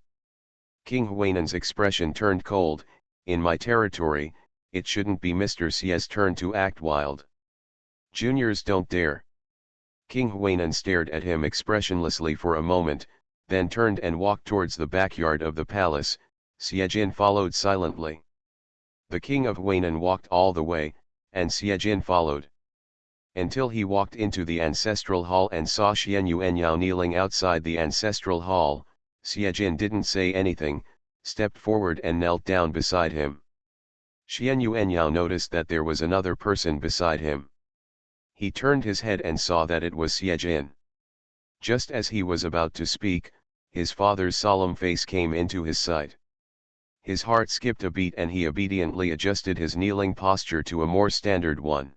King Huainan's expression turned cold. "In my territory, it shouldn't be Mr. Xie's turn to act wild. Juniors don't dare." King Huainan stared at him expressionlessly for a moment, then turned and walked towards the backyard of the palace. Xiejin followed silently. The king of Huainan walked all the way, and Xiejin followed. Until he walked into the ancestral hall and saw Xian Yuanyao kneeling outside the ancestral hall. Xiejin didn't say anything, stepped forward and knelt down beside him. Xian Yuanyao noticed that there was another person beside him. He turned his head and saw that it was Xiejin. Just as he was about to speak, his father's solemn face came into his sight. His heart skipped a beat and he obediently adjusted his kneeling posture to a more standard one.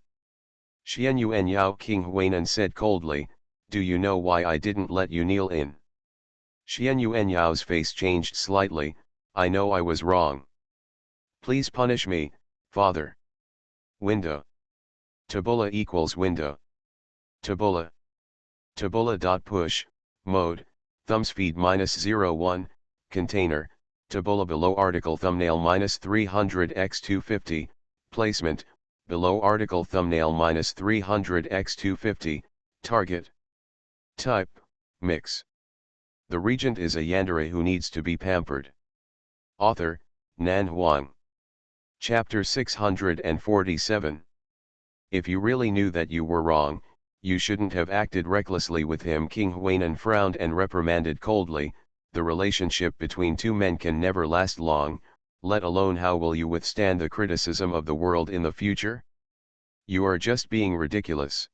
"Xian Yuanyao," King Huainan said coldly, "do you know why I didn't let you kneel in?" Xian Yuanyao's face changed slightly. "I know I was wrong. Please punish me, father." Window. Tabula equals window. Tabula. Tabula.push, mode, thumbspeed -01, container, tabula below article thumbnail -300x250, placement, below article thumbnail -300x250, target. Type, mix. The regent is a yandere who needs to be pampered. Author, Nan Huang. Chapter 647. If you really knew that you were wrong, you shouldn't have acted recklessly with him. King Huainan frowned and reprimanded coldly. The relationship between two men can never last long, let alone how will you withstand the criticism of the world in the future? You are just being ridiculous.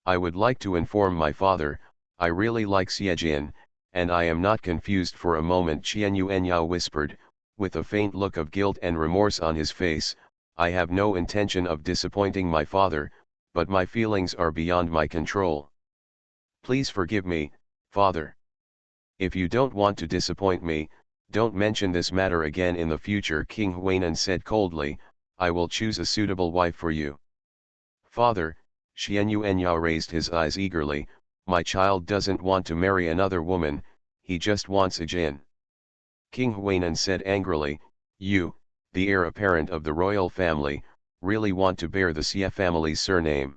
I would like to inform my father, I really like Xiejin, and I am not confused for a moment. Qian Yuanyao whispered, with a faint look of guilt and remorse on his face. "I have no intention of disappointing my father, but my feelings are beyond my control. Please forgive me, father. If you don't want to disappoint me, don't mention this matter again in the future." King Huainan said coldly, "I will choose a suitable wife for you." "Father," Xian Yuanyao raised his eyes eagerly, "my child doesn't want to marry another woman, he just wants a jinn." King Huainan said angrily, "You, the heir apparent of the royal family, really want to bear the Xie family's surname?"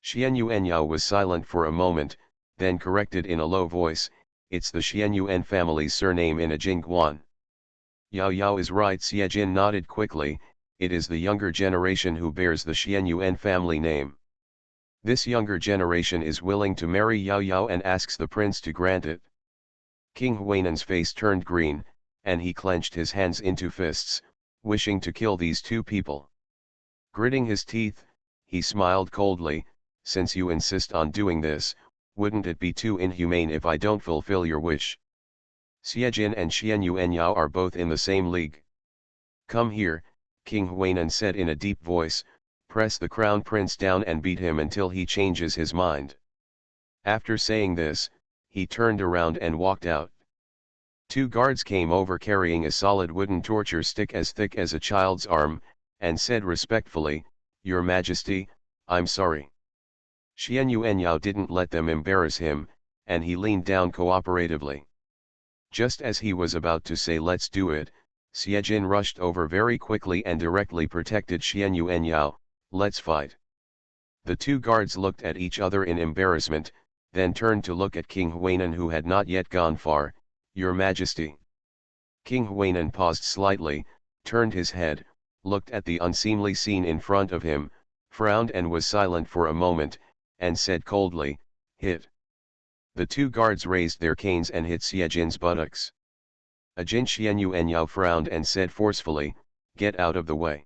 Xian Yuanyao was silent for a moment, then corrected in a low voice, "It's the Xian Yuan family's surname in a Jingguan." "Yao Yao is right." Xiejin nodded quickly, "it is the younger generation who bears the Xian Yuan family name. This younger generation is willing to marry Yao Yao and asks the prince to grant it." King Huainan's face turned green, and he clenched his hands into fists, wishing to kill these two people. Gritting his teeth, he smiled coldly, "Since you insist on doing this, wouldn't it be too inhumane if I don't fulfill your wish? Xiejin and Xian Yuanyao are both in the same league." "Come here," King Huainan said in a deep voice, "press the crown prince down and beat him until he changes his mind." After saying this, he turned around and walked out. Two guards came over carrying a solid wooden torture stick as thick as a child's arm, and said respectfully, "Your Majesty, I'm sorry." Xian Yuanyao didn't let them embarrass him, and he leaned down cooperatively. Just as he was about to say "let's do it," Xiejin rushed over very quickly and directly protected Xian Yuanyao, "Let's fight." The two guards looked at each other in embarrassment, then turned to look at King Huainan who had not yet gone far. "Your Majesty." King Huainan paused slightly, turned his head, looked at the unseemly scene in front of him, frowned and was silent for a moment, and said coldly, "Hit." The two guards raised their canes and hit Xiejin's buttocks. Ajin Xian Yuanyao frowned and said forcefully, "Get out of the way."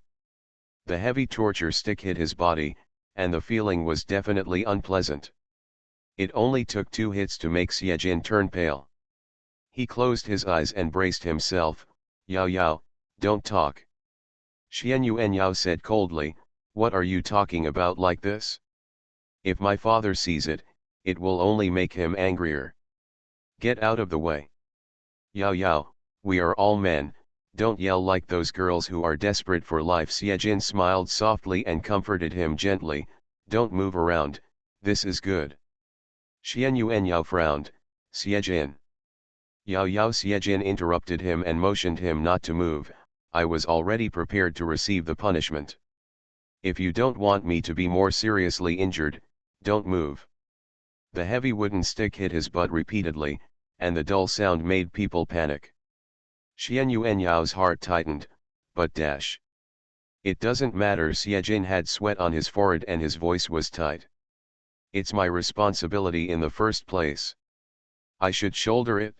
The heavy torture stick hit his body, and the feeling was definitely unpleasant. It only took 2 hits to make Xiejin turn pale. He closed his eyes and braced himself. Yao Yao, don't talk. Xian Yuanyao said coldly, what are you talking about like this? If my father sees it, it will only make him angrier. Get out of the way. Yao Yao, we are all men, don't yell like those girls who are desperate for life. Xiejin smiled softly and comforted him gently, don't move around, this is good. Xian Yuanyao frowned, Xiejin. Yao Yao. Xiejin interrupted him and motioned him not to move. I was already prepared to receive the punishment. If you don't want me to be more seriously injured, don't move. The heavy wooden stick hit his butt repeatedly, and the dull sound made people panic. Xian Yuanyao's heart tightened, but dash. It doesn't matter. Xiejin had sweat on his forehead and his voice was tight. It's my responsibility in the first place. I should shoulder it.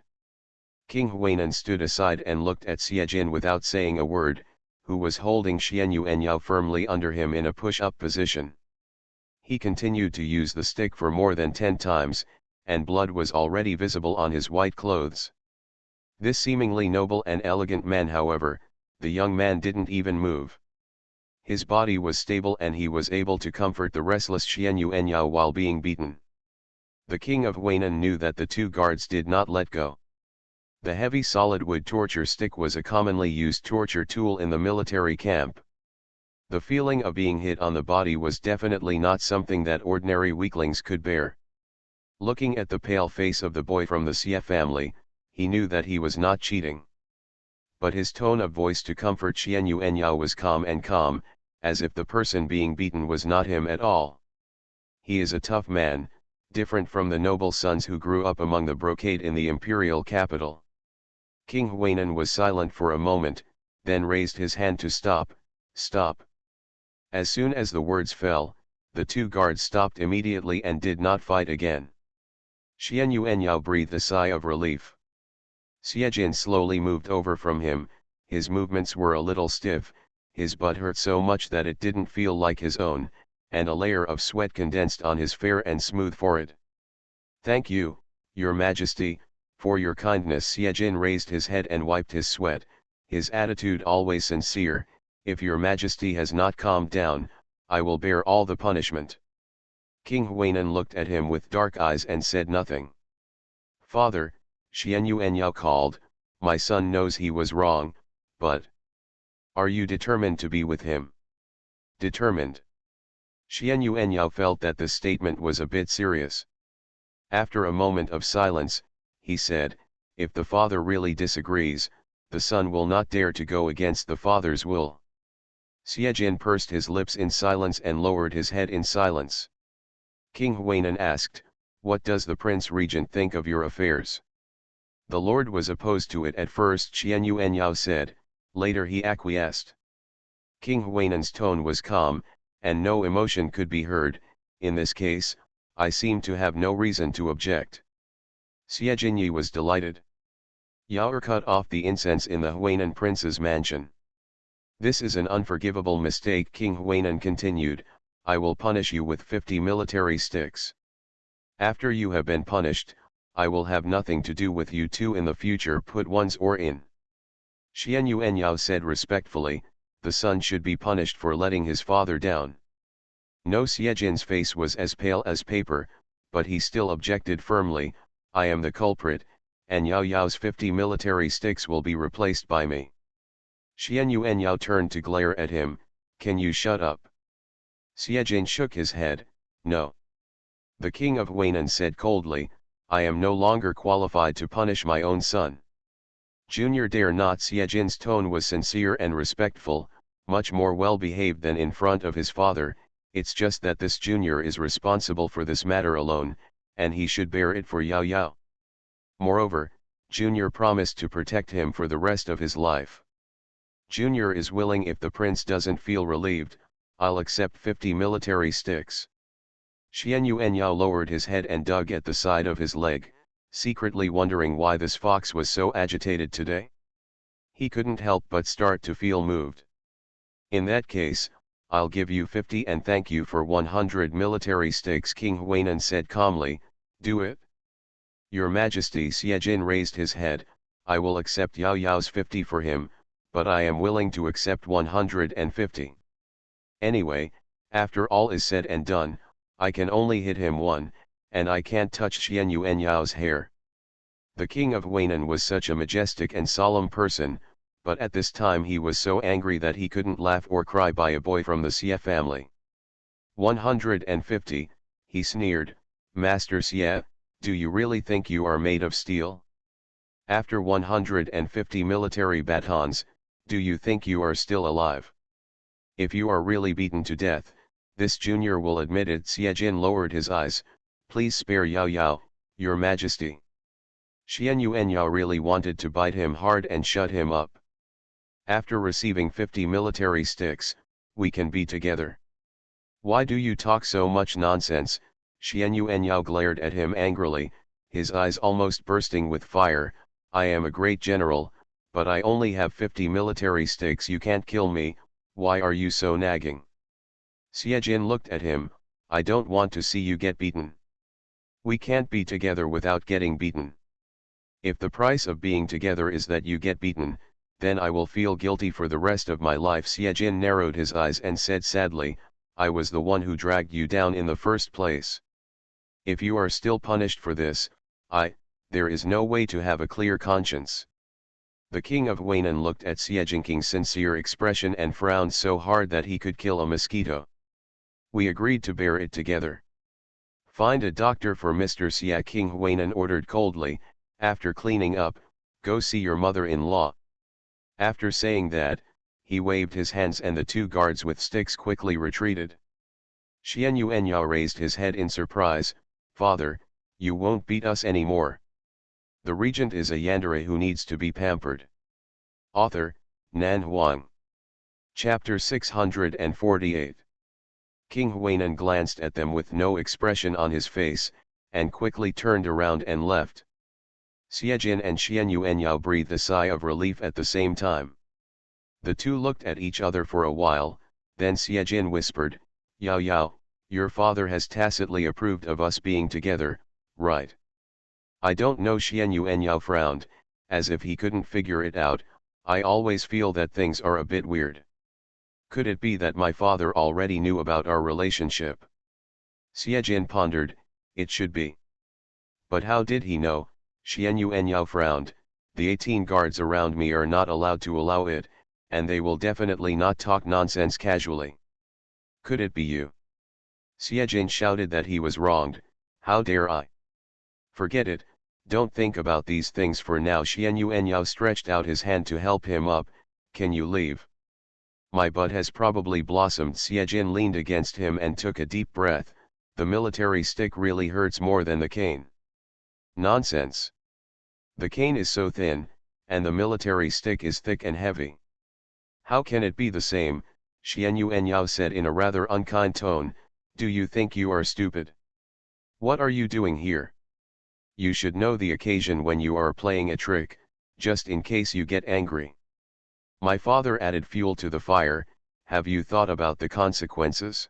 King Huainan stood aside and looked at Xiejin without saying a word, who was holding Xian Yuanyao firmly under him in a push-up position. He continued to use the stick for more than 10 times, and blood was already visible on his white clothes. This seemingly noble and elegant man, however, the young man didn't even move. His body was stable and he was able to comfort the restless Xian Yuanyao while being beaten. The king of Huainan knew that the 2 guards did not let go. The heavy solid wood torture stick was a commonly used torture tool in the military camp. The feeling of being hit on the body was definitely not something that ordinary weaklings could bear. Looking at the pale face of the boy from the Xie family, he knew that he was not cheating. But his tone of voice to comfort Xian Yuanyao was calm, as if the person being beaten was not him at all. He is a tough man, different from the noble sons who grew up among the brocade in the imperial capital. King Huainan was silent for a moment, then raised his hand to stop. As soon as the words fell, the 2 guards stopped immediately and did not fight again. Xian Yuanyao breathed a sigh of relief. Xiejin slowly moved over from him, his movements were a little stiff, his butt hurt so much that it didn't feel like his own, and a layer of sweat condensed on his fair and smooth forehead. Thank you, Your Majesty, for your kindness. Xiejin raised his head and wiped his sweat, his attitude always sincere. If Your Majesty has not calmed down, I will bear all the punishment. King Huainan looked at him with dark eyes and said nothing. Father, Xian Yuanyao called, my son knows he was wrong, but... Are you determined to be with him? Determined. Xian Yuanyao felt that the statement was a bit serious. After a moment of silence, he said, if the father really disagrees, the son will not dare to go against the father's will. Xiejin pursed his lips in silence and lowered his head in silence. King Huainan asked, what does the Prince Regent think of your affairs? The Lord was opposed to it at first, Xian Yuanyao said, later he acquiesced. King Huainan's tone was calm, and no emotion could be heard. In this case, I seem to have no reason to object. Xiejin was delighted. Yao cut off the incense in the Huainan prince's mansion. This is an unforgivable mistake. King Huainan continued, I will punish you with 50 military sticks. After you have been punished, I will have nothing to do with you two in the future. Put one's oar in. Xian Yuanyao said respectfully, the son should be punished for letting his father down. No, Xiejin's face was as pale as paper, but he still objected firmly, I am the culprit, and Yao Yao's 50 military sticks will be replaced by me. Xian Yuanyao turned to glare at him, can you shut up? Xiejin shook his head, no. The king of Huainan said coldly, I am no longer qualified to punish my own son. Junior dare not. Xiejin's tone was sincere and respectful, much more well-behaved than in front of his father, it's just that this junior is responsible for this matter alone, and he should bear it for Yao Yao. Moreover, Junior promised to protect him for the rest of his life. Junior is willing. If the prince doesn't feel relieved, I'll accept 50 military sticks. Xian Yuanyao lowered his head and dug at the side of his leg, secretly wondering why this fox was so agitated today. He couldn't help but start to feel moved. In that case, I'll give you 50 and thank you for 100 military sticks. King Huainan said calmly, do it? Your Majesty. Xiejin raised his head, I will accept Yao Yao's 50 for him, but I am willing to accept 150. Anyway, after all is said and done, I can only hit him one, and I can't touch Xian Yuan Yao's hair. The king of Huainan was such a majestic and solemn person, but at this time he was so angry that he couldn't laugh or cry by a boy from the Xie family. 150, he sneered, Master Xie, do you really think you are made of steel? After 150 military batons, do you think you are still alive? If you are really beaten to death, this junior will admit it. Xiejin lowered his eyes, please spare Yao Yao, your majesty. Xian Yuan Yao really wanted to bite him hard and shut him up. After receiving 50 military sticks, we can be together. Why do you talk so much nonsense? Xian Yuan Yao glared at him angrily, his eyes almost bursting with fire. I am a great general, but I only have 50 military sticks. You can't kill me, why are you so nagging? Xiejin looked at him, I don't want to see you get beaten. We can't be together without getting beaten. If the price of being together is that you get beaten, then I will feel guilty for the rest of my life. Xiejin narrowed his eyes and said sadly, I was the one who dragged you down in the first place. If you are still punished for this, there is no way to have a clear conscience. The king of Huainan looked at Xiejin's sincere expression and frowned so hard that he could kill a mosquito. We agreed to bear it together. Find a doctor for Mr. Xie. King Huainan ordered coldly, after cleaning up, go see your mother-in-law. After saying that, he waved his hands and the two guards with sticks quickly retreated. Xian Yuan Yao raised his head in surprise, Father, you won't beat us anymore. The regent is a yandere who needs to be pampered. Author, Nan Huang. Chapter 648. King Huainan glanced at them with no expression on his face, and quickly turned around and left. Xiejin and Xian Yuan Yao breathed a sigh of relief at the same time. The two looked at each other for a while, then Xiejin whispered, Yao Yao, your father has tacitly approved of us being together, right? I don't know. Xian Yuan Yao frowned, as if he couldn't figure it out. I always feel that things are a bit weird. Could it be that my father already knew about our relationship? Xiejin pondered, it should be. But how did he know? Xian Yuan Yao frowned, the 18 guards around me are not allowed to allow it, and they will definitely not talk nonsense casually. Could it be you? Xiejin shouted that he was wronged, how dare I? Forget it, don't think about these things for now. Xian Yuan Yao stretched out his hand to help him up, can you leave? My bud has probably blossomed. Xiejin leaned against him and took a deep breath, the military stick really hurts more than the cane. Nonsense. The cane is so thin, and the military stick is thick and heavy. How can it be the same? Xian Yuan Yao said in a rather unkind tone, do you think you are stupid? What are you doing here? You should know the occasion when you are playing a trick, just in case you get angry. My father added fuel to the fire, have you thought about the consequences?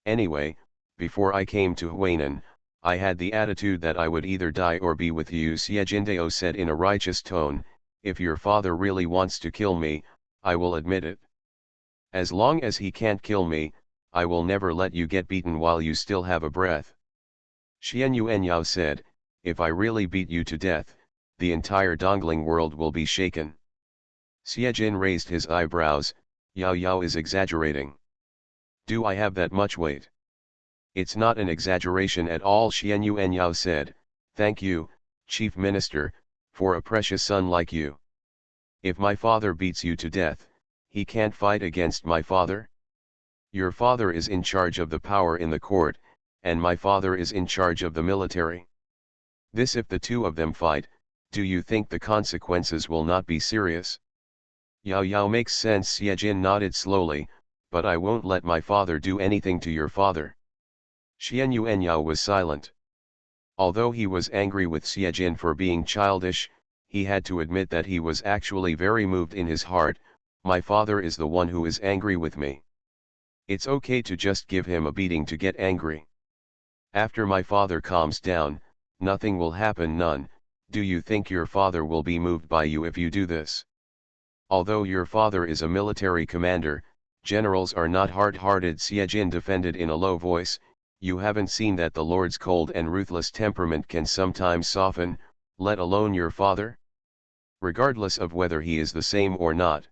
Anyway, before I came to Huainan, I had the attitude that I would either die or be with you. Xiejindao said in a righteous tone, if your father really wants to kill me, I will admit it. As long as he can't kill me, I will never let you get beaten while you still have a breath. Xian Yuan Yao said, if I really beat you to death, the entire Dongling world will be shaken. Xiejin raised his eyebrows, Yao Yao is exaggerating. Do I have that much weight? It's not an exaggeration at all. Xian Yuan Yao said, thank you, Chief Minister, for a precious son like you. If my father beats you to death, he can't fight against my father? Your father is in charge of the power in the court, and my father is in charge of the military. This if the two of them fight, do you think the consequences will not be serious? Yao Yao makes sense. Xiejin nodded slowly, but I won't let my father do anything to your father. Xian Yuan Yao was silent. Although he was angry with Xiejin for being childish, he had to admit that he was actually very moved in his heart, my father is the one who is angry with me. It's okay to just give him a beating to get angry. After my father calms down, nothing will happen, none. Do you think your father will be moved by you if you do this? Although your father is a military commander, generals are not hard-hearted, Siejin defended in a low voice. You haven't seen that the Lord's cold and ruthless temperament can sometimes soften, let alone your father? Regardless of whether he is the same or not.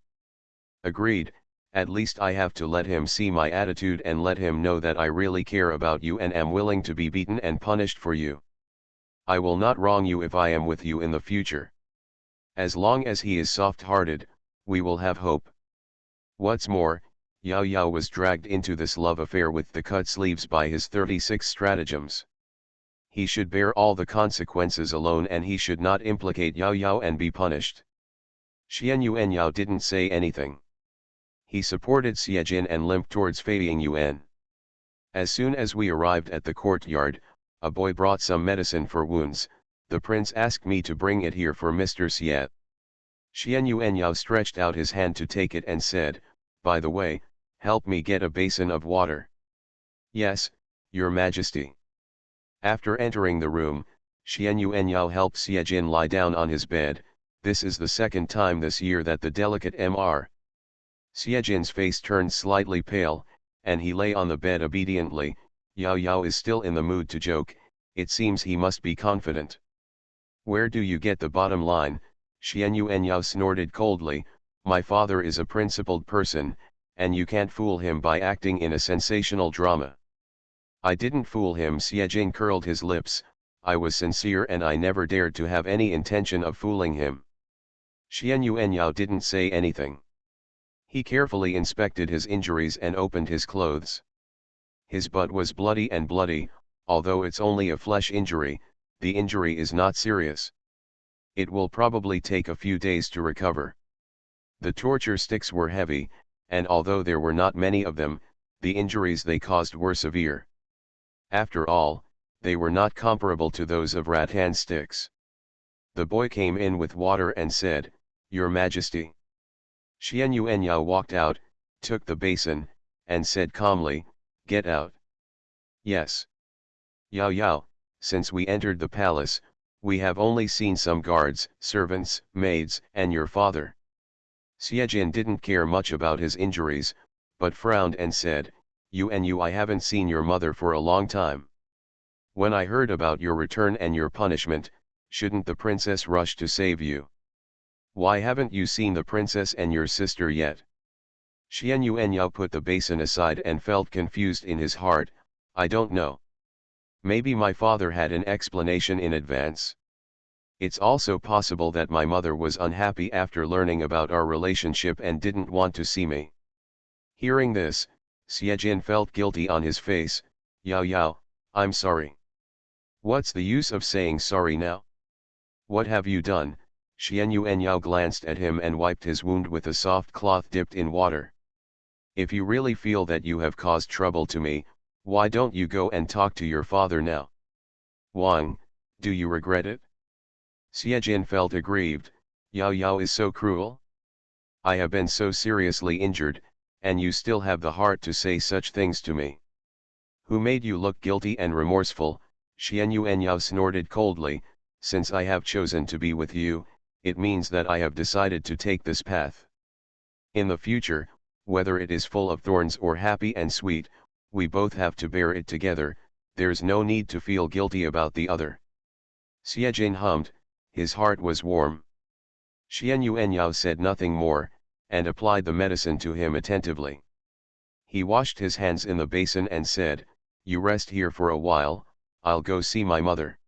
Agreed, at least I have to let him see my attitude and let him know that I really care about you and am willing to be beaten and punished for you. I will not wrong you if I am with you in the future. As long as he is soft-hearted, we will have hope. What's more, Yao Yao was dragged into this love affair with the cut sleeves by his 36 stratagems. He should bear all the consequences alone and he should not implicate Yao Yao and be punished. Xian Yuan Yao didn't say anything. He supported Siejin and limped towards Feiying Yuan. As soon as we arrived at the courtyard, a boy brought some medicine for wounds. The prince asked me to bring it here for Mr. Xie. Xian Yuan Yao stretched out his hand to take it and said, by the way, help me get a basin of water. Yes, your majesty. After entering the room, Xian Yuan Yao helped Siejin lie down on his bed. This is the second time this year that the delicate Mr. Siejin's face turned slightly pale, and he lay on the bed obediently. Yao Yao is still in the mood to joke, it seems he must be confident. Where do you get the bottom line? Xian Yuan Yao snorted coldly, my father is a principled person, and you can't fool him by acting in a sensational drama. I didn't fool him, Siejin curled his lips, I was sincere and I never dared to have any intention of fooling him. Xian Yuan Yao didn't say anything. He carefully inspected his injuries and opened his clothes. His butt was bloody, although it's only a flesh injury, the injury is not serious. It will probably take a few days to recover. The torture sticks were heavy, and although there were not many of them, the injuries they caused were severe. After all, they were not comparable to those of rattan sticks. The boy came in with water and said, Your Majesty. Xian Yuan Yao walked out, took the basin, and said calmly, Get out. Yes. Yao Yao, since we entered the palace, we have only seen some guards, servants, maids, and your father. Siejin didn't care much about his injuries, but frowned and said, I haven't seen your mother for a long time. When I heard about your return and your punishment, shouldn't the princess rush to save you? Why haven't you seen the princess and your sister yet? Xian Yuan Yao put the basin aside and felt confused in his heart, I don't know. Maybe my father had an explanation in advance. It's also possible that my mother was unhappy after learning about our relationship and didn't want to see me. Hearing this, Siejin felt guilty on his face, Yao Yao, I'm sorry. What's the use of saying sorry now? What have you done? Xian Yuan Yao glanced at him and wiped his wound with a soft cloth dipped in water. If you really feel that you have caused trouble to me, why don't you go and talk to your father now? Wang, do you regret it? Siejin felt aggrieved, Yao Yao is so cruel? I have been so seriously injured, and you still have the heart to say such things to me. Who made you look guilty and remorseful? Xian Yuan Yao snorted coldly, since I have chosen to be with you, it means that I have decided to take this path. In the future, whether it is full of thorns or happy and sweet, we both have to bear it together, there's no need to feel guilty about the other. Siejin hummed, his heart was warm. Xian Yuan Yao said nothing more, and applied the medicine to him attentively. He washed his hands in the basin and said, You rest here for a while, I'll go see my mother.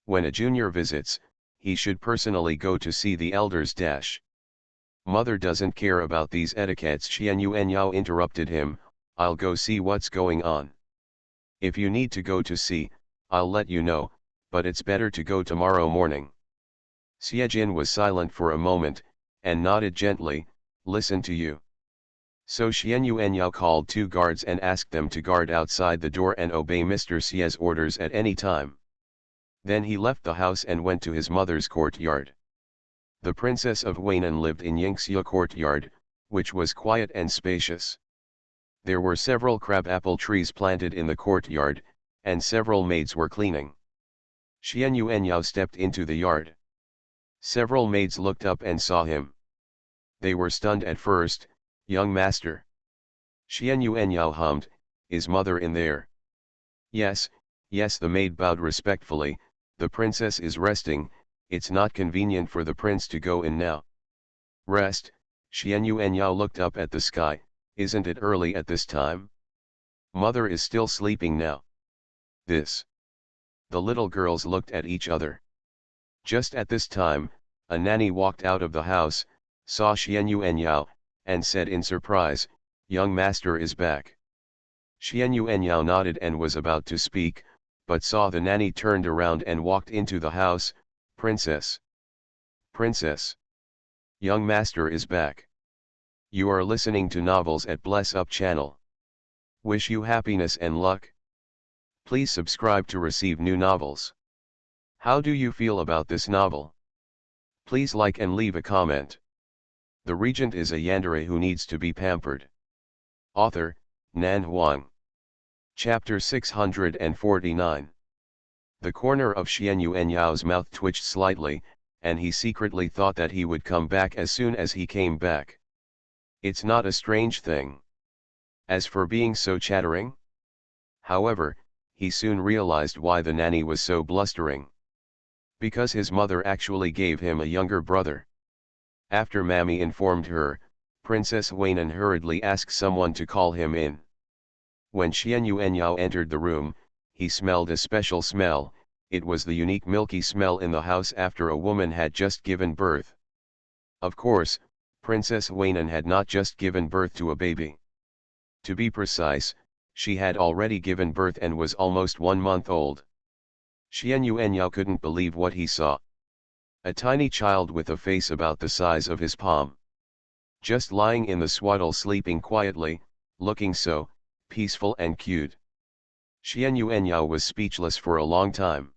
When a junior visits, he should personally go to see the elders. Mother doesn't care about these etiquettes. Xian Yuan Yao interrupted him, I'll go see what's going on. If you need to go to see, I'll let you know, but it's better to go tomorrow morning. Siejin was silent for a moment, and nodded gently, listen to you. So Xian Yuan Yao called 2 guards and asked them to guard outside the door and obey Mr. Xie's orders at any time. Then he left the house and went to his mother's courtyard. The princess of Huainan lived in Yingxia courtyard, which was quiet and spacious. There were several crabapple trees planted in the courtyard, and several maids were cleaning. Xian Yuanyao stepped into the yard. Several maids looked up and saw him. They were stunned at first. "Young master." Xian Yuanyao hummed, "Is mother in there?" "Yes, yes," the maid bowed respectfully. "The princess is resting, it's not convenient for the prince to go in now." "Rest?" Xian Yuanyao looked up at the sky. "Isn't it early at this time? Mother is still sleeping now." "This." The little girls looked at each other. Just at this time, a nanny walked out of the house, saw Xian Yuanyao, and said in surprise, "Young master is back." Xian Yuanyao nodded and was about to speak, but saw the nanny turned around and walked into the house. "Princess! Princess! Young master is back." You are listening to novels at Bless Up channel. Wish you happiness and luck. Please subscribe to receive new novels. How do you feel about this novel? Please like and leave a comment. The regent is a yandere who needs to be pampered. Author, Nan Huang. Chapter 649. The corner of Xian Yuanyao's mouth twitched slightly, and he secretly thought that he would come back as soon as he came back. It's not a strange thing. As for being so chattering? However, he soon realized why the nanny was so blustering. Because his mother actually gave him a younger brother. After Mammy informed her, Princess Weinan hurriedly asked someone to call him in. When Xian Yuanyao entered the room, he smelled a special smell. It was the unique milky smell in the house after a woman had just given birth. Of course, Princess Weinan had not just given birth to a baby. To be precise, she had already given birth and was almost 1 month old. Xian Yuanyao couldn't believe what he saw. A tiny child with a face about the size of his palm. Just lying in the swaddle sleeping quietly, looking so peaceful and cute. Xian Yuanyao was speechless for a long time.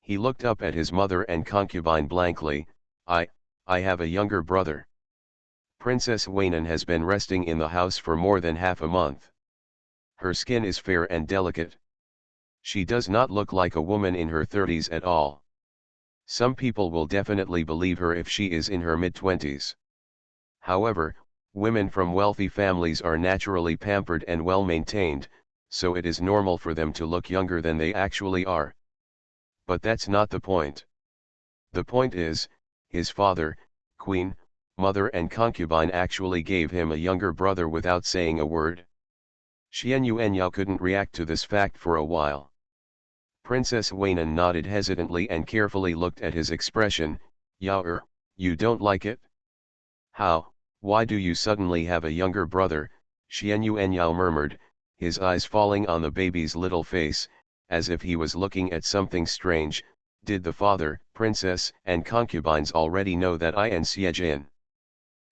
He looked up at his mother and concubine blankly. I have a younger brother. Princess Weinan has been resting in the house for more than half a month. Her skin is fair and delicate. She does not look like a woman in her 30s at all. Some people will definitely believe her if she is in her mid-20s. However, women from wealthy families are naturally pampered and well-maintained, so it is normal for them to look younger than they actually are. But that's not the point. The point is, his father, queen, mother and concubine actually gave him a younger brother without saying a word. Xian Yuanyao couldn't react to this fact for a while. Princess Weinan nodded hesitantly and carefully looked at his expression. "Yao, you don't like it? How, why do you suddenly have a younger brother?" Xian Yuanyao murmured, his eyes falling on the baby's little face, as if he was looking at something strange. "Did the father, princess and concubines already know that I am Xiejin?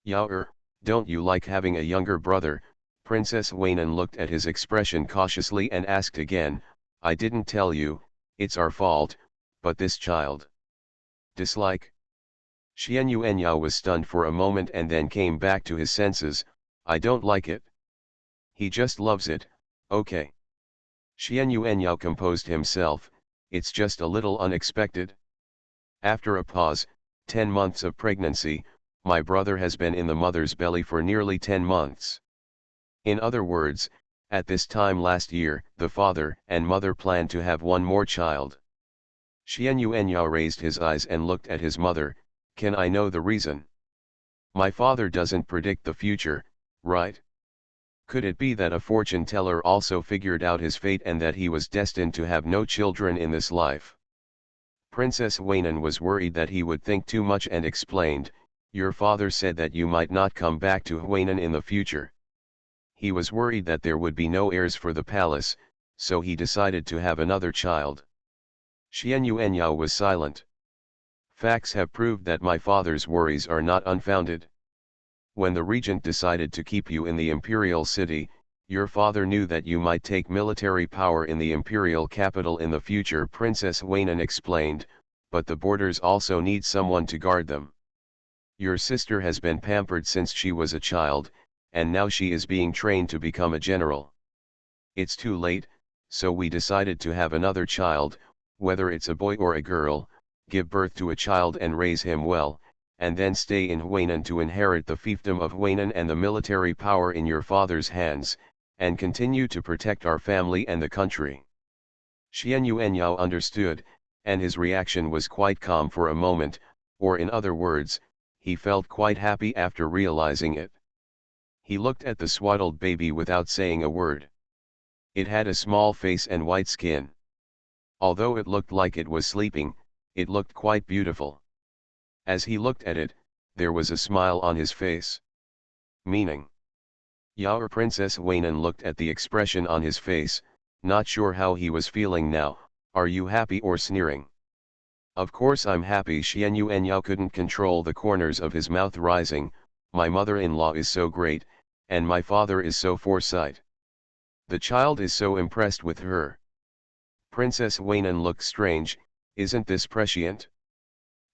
Yao, don't you like having a younger brother?" Princess Weinan looked at his expression cautiously and asked again. "I didn't tell you, it's our fault, but this child. Dislike?" Xian Yuanyao was stunned for a moment and then came back to his senses. "I don't like it. He just loves it, okay." Xian Yuanyao composed himself. "It's just a little unexpected." After a pause, 10 months of pregnancy, my brother has been in the mother's belly for nearly 10 months. In other words, at this time last year, the father and mother planned to have one more child. Xian Yuanyao raised his eyes and looked at his mother. "Can I know the reason? My father doesn't predict the future, right? Could it be that a fortune teller also figured out his fate and that he was destined to have no children in this life?" Princess Weinan was worried that he would think too much and explained, "Your father said that you might not come back to Huainan in the future. He was worried that there would be no heirs for the palace, so he decided to have another child." Xian Yuanyao was silent. "Facts have proved that my father's worries are not unfounded. When the regent decided to keep you in the imperial city, your father knew that you might take military power in the imperial capital in the future," Princess Weinan explained, "but the borders also need someone to guard them. Your sister has been pampered since she was a child, and now she is being trained to become a general. It's too late, so we decided to have another child, whether it's a boy or a girl, give birth to a child and raise him well, and then stay in Huainan to inherit the fiefdom of Huainan and the military power in your father's hands, and continue to protect our family and the country." Xian Yuanyao understood, and his reaction was quite calm for a moment, or in other words, he felt quite happy after realizing it. He looked at the swaddled baby without saying a word. It had a small face and white skin. Although it looked like it was sleeping, it looked quite beautiful. As he looked at it, there was a smile on his face. Meaning? Yao Princess Huainan looked at the expression on his face, not sure how he was feeling now. Are you happy or sneering? Of course I'm happy. Xian Yuanyao couldn't control the corners of his mouth rising. My mother-in-law is so great, and my father is so foresight. The child is so impressed with her. Princess Huainan looked strange. Isn't this prescient?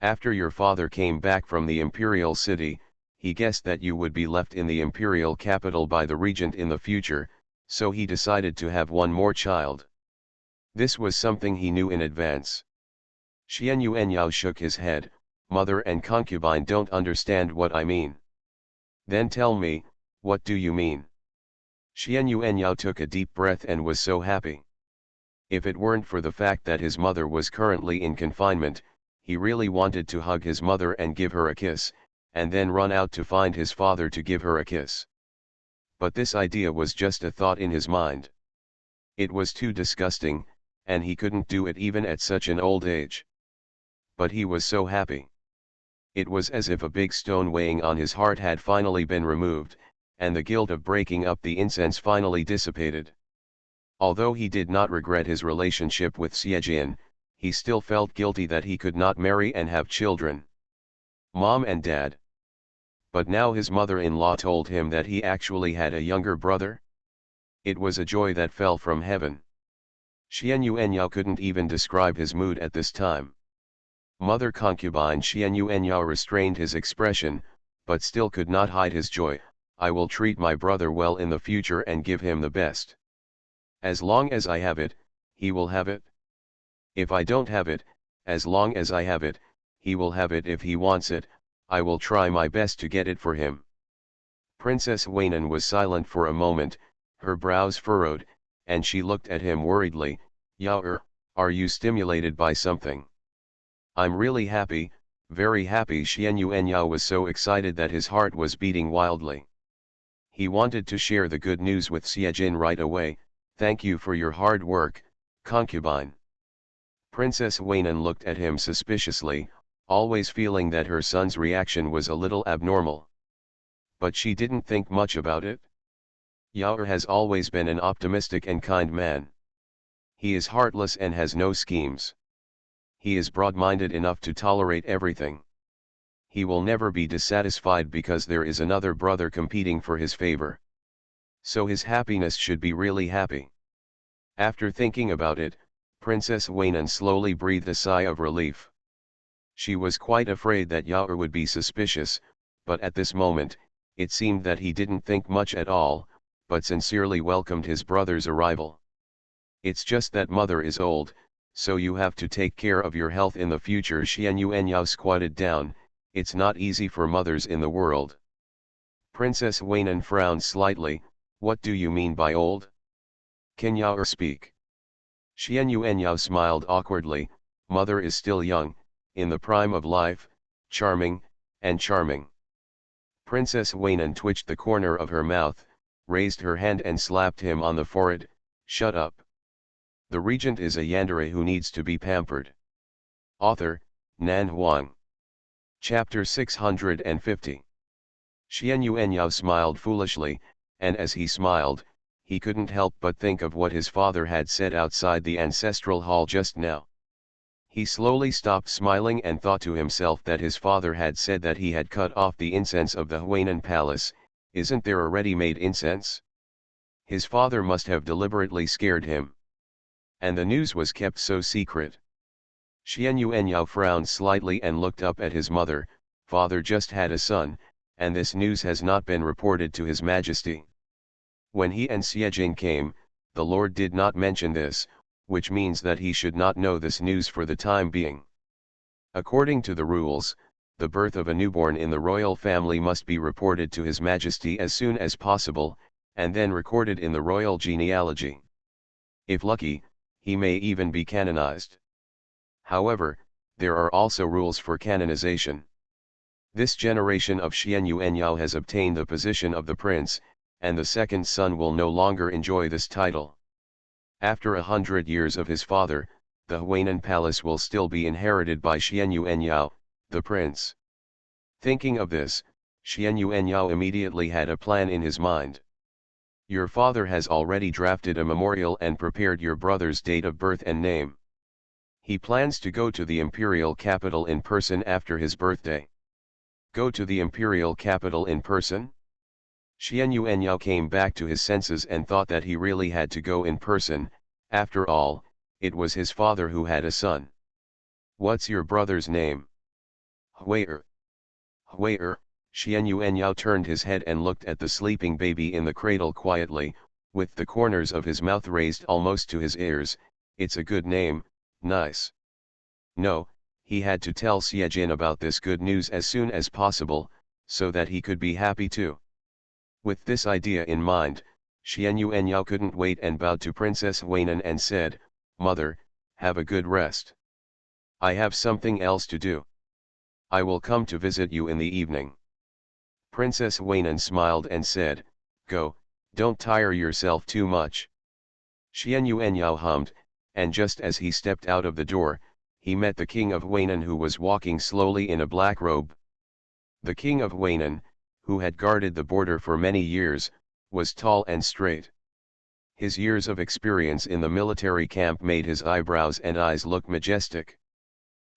After your father came back from the imperial city, he guessed that you would be left in the imperial capital by the regent in the future, so he decided to have one more child. This was something he knew in advance. Xian Yuanyao shook his head. Mother and concubine don't understand what I mean. Then tell me, what do you mean? Xian Yuanyao took a deep breath and was so happy. If it weren't for the fact that his mother was currently in confinement, he really wanted to hug his mother and give her a kiss, and then run out to find his father to give her a kiss. But this idea was just a thought in his mind. It was too disgusting, and he couldn't do it even at such an old age. But he was so happy. It was as if a big stone weighing on his heart had finally been removed, and the guilt of breaking up the incense finally dissipated. Although he did not regret his relationship with Xiejin, he still felt guilty that he could not marry and have children. Mom and Dad. But now his mother-in-law told him that he actually had a younger brother. It was a joy that fell from heaven. Xian Yuanyao couldn't even describe his mood at this time. Mother concubine Xian Yuanyao restrained his expression, but still could not hide his joy. I will treat my brother well in the future and give him the best. As long as I have it, he will have it. If I don't have it, as long as I have it, he will have it. If he wants it, I will try my best to get it for him. Princess Huainan was silent for a moment, her brows furrowed, and she looked at him worriedly. Yao, are you stimulated by something? I'm really happy, very happy. Xian Yuanyao was so excited that his heart was beating wildly. He wanted to share the good news with Xiejin right away. Thank you for your hard work, concubine. Princess Huainan looked at him suspiciously, always feeling that her son's reaction was a little abnormal. But she didn't think much about it. Yao has always been an optimistic and kind man. He is heartless and has no schemes. He is broad-minded enough to tolerate everything. He will never be dissatisfied because there is another brother competing for his favor. So his happiness should be really happy. After thinking about it, Princess Huainan slowly breathed a sigh of relief. She was quite afraid that Yao would be suspicious, but at this moment, it seemed that he didn't think much at all, but sincerely welcomed his brother's arrival. It's just that mother is old, so you have to take care of your health in the future. Xian Yuanyao squatted down. It's not easy for mothers in the world. Princess Huainan frowned slightly. What do you mean by old? Can Yao speak? Xian Yuanyao smiled awkwardly. Mother is still young, in the prime of life, charming, and charming. Princess Huainan twitched the corner of her mouth, raised her hand and slapped him on the forehead. Shut up. The regent is a yandere who needs to be pampered. Author, Nan Huang. Chapter 650. Xian Yuanyao smiled foolishly, and as he smiled, he couldn't help but think of what his father had said outside the ancestral hall just now. He slowly stopped smiling and thought to himself that his father had said that he had cut off the incense of the Huainan palace. Isn't there a ready-made incense? His father must have deliberately scared him. And the news was kept so secret. Xian Yuanyao frowned slightly and looked up at his mother. Father just had a son, and this news has not been reported to His Majesty. When he and Xiejin came, the Lord did not mention this, which means that he should not know this news for the time being. According to the rules, the birth of a newborn in the royal family must be reported to His Majesty as soon as possible, and then recorded in the royal genealogy. If lucky, he may even be canonized. However, there are also rules for canonization. This generation of Xian Yuanyao has obtained the position of the prince, and the second son will no longer enjoy this title. After 100 years of his father, the Huainan palace will still be inherited by Xian Yuanyao, the prince. Thinking of this, Xian Yuanyao immediately had a plan in his mind. Your father has already drafted a memorial and prepared your brother's date of birth and name. He plans to go to the imperial capital in person after his birthday. Go to the imperial capital in person? Xian Yuanyao came back to his senses and thought that he really had to go in person. After all, it was his father who had a son. What's your brother's name? Huai'er. Huai'er. Xian Yuanyao turned his head and looked at the sleeping baby in the cradle quietly, with the corners of his mouth raised almost to his ears. It's a good name, nice. No, he had to tell Xiejin about this good news as soon as possible, so that he could be happy too. With this idea in mind, Xian Yuanyao couldn't wait and bowed to Princess Huainan and said, "Mother, have a good rest. I have something else to do. I will come to visit you in the evening." Princess Huainan smiled and said, "Go, don't tire yourself too much." Xian Yuanyao hummed, and just as he stepped out of the door, he met the king of Huainan, who was walking slowly in a black robe. The king of Huainan, who had guarded the border for many years, was tall and straight. His years of experience in the military camp made his eyebrows and eyes look majestic.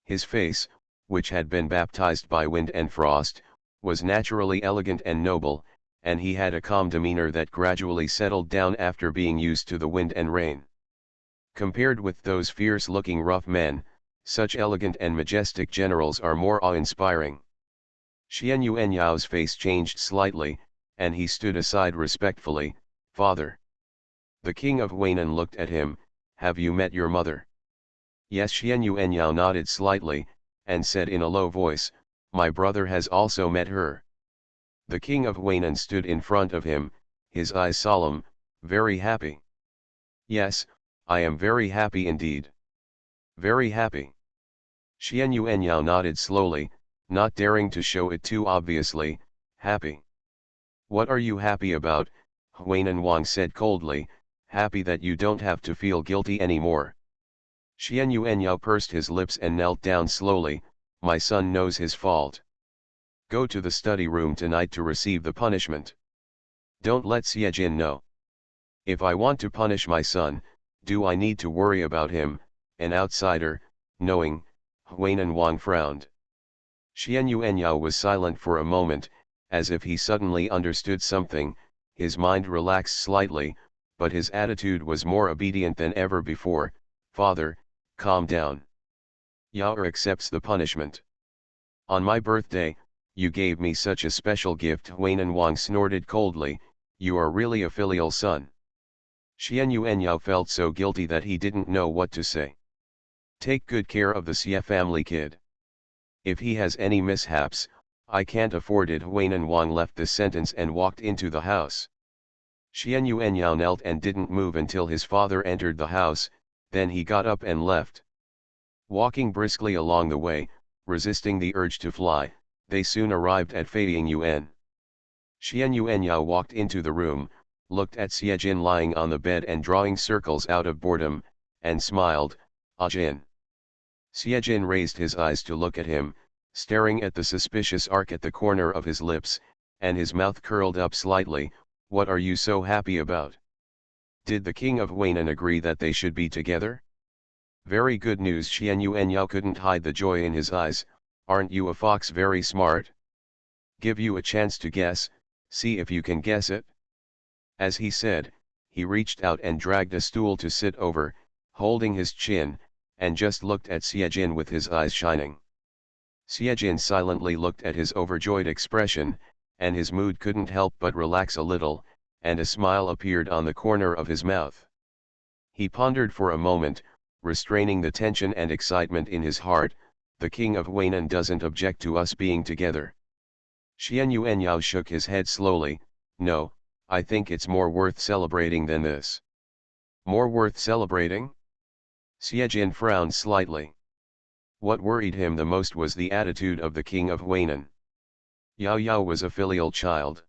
His face, which had been baptized by wind and frost, was naturally elegant and noble, and he had a calm demeanor that gradually settled down after being used to the wind and rain. Compared with those fierce-looking rough men, such elegant and majestic generals are more awe-inspiring. Xian Yuanyao's face changed slightly, and he stood aside respectfully. "Father." The king of Huainan looked at him. "Have you met your mother?" Yes. Xian Yuanyao nodded slightly, and said in a low voice, "My brother has also met her." The king of Huainan stood in front of him, his eyes solemn. "Very happy." "Yes, I am very happy indeed." "Very happy." Xian Yuanyao nodded slowly, not daring to show it too obviously. "Happy? What are you happy about?" Huainan Wang said coldly. "Happy that you don't have to feel guilty anymore." Xian Yuanyao pursed his lips and knelt down slowly. "My son knows his fault. Go to the study room tonight to receive the punishment. Don't let Xiejin know. If I want to punish my son, do I need to worry about him, an outsider, knowing?" Huainan Wang frowned. Xian Yuanyao was silent for a moment, as if he suddenly understood something. His mind relaxed slightly, but his attitude was more obedient than ever before. "Father, calm down. Yao'er accepts the punishment. On my birthday, you gave me such a special gift." Huainan Wang snorted coldly. "You are really a filial son." Xian Yuanyao felt so guilty that he didn't know what to say. "Take good care of the Xie family kid. If he has any mishaps, I can't afford it." Huainan Wang left this sentence and walked into the house. Xian Yuanyao knelt and didn't move until his father entered the house, then he got up and left. Walking briskly along the way, resisting the urge to fly, they soon arrived at Feiying Yuan. Xian Yuanyao walked into the room, looked at Xiejin lying on the bed and drawing circles out of boredom, and smiled. "Ah Jin." Xiejin raised his eyes to look at him, staring at the suspicious arc at the corner of his lips, and his mouth curled up slightly. "What are you so happy about? Did the king of Huainan agree that they should be together?" "Very good news." Xian Yuanyao couldn't hide the joy in his eyes. "Aren't you a fox very smart? Give you a chance to guess, see if you can guess it." As he said, he reached out and dragged a stool to sit over, holding his chin, and just looked at Xiejin with his eyes shining. Xiejin silently looked at his overjoyed expression, and his mood couldn't help but relax a little, and a smile appeared on the corner of his mouth. He pondered for a moment, restraining the tension and excitement in his heart. The king of Waynan doesn't object to us being together. Xian Yuanyao shook his head slowly. No, I think it's more worth celebrating than this. More worth celebrating? Xiejin frowned slightly. What worried him the most was the attitude of the king of Waynan. Yao Yao was a filial child.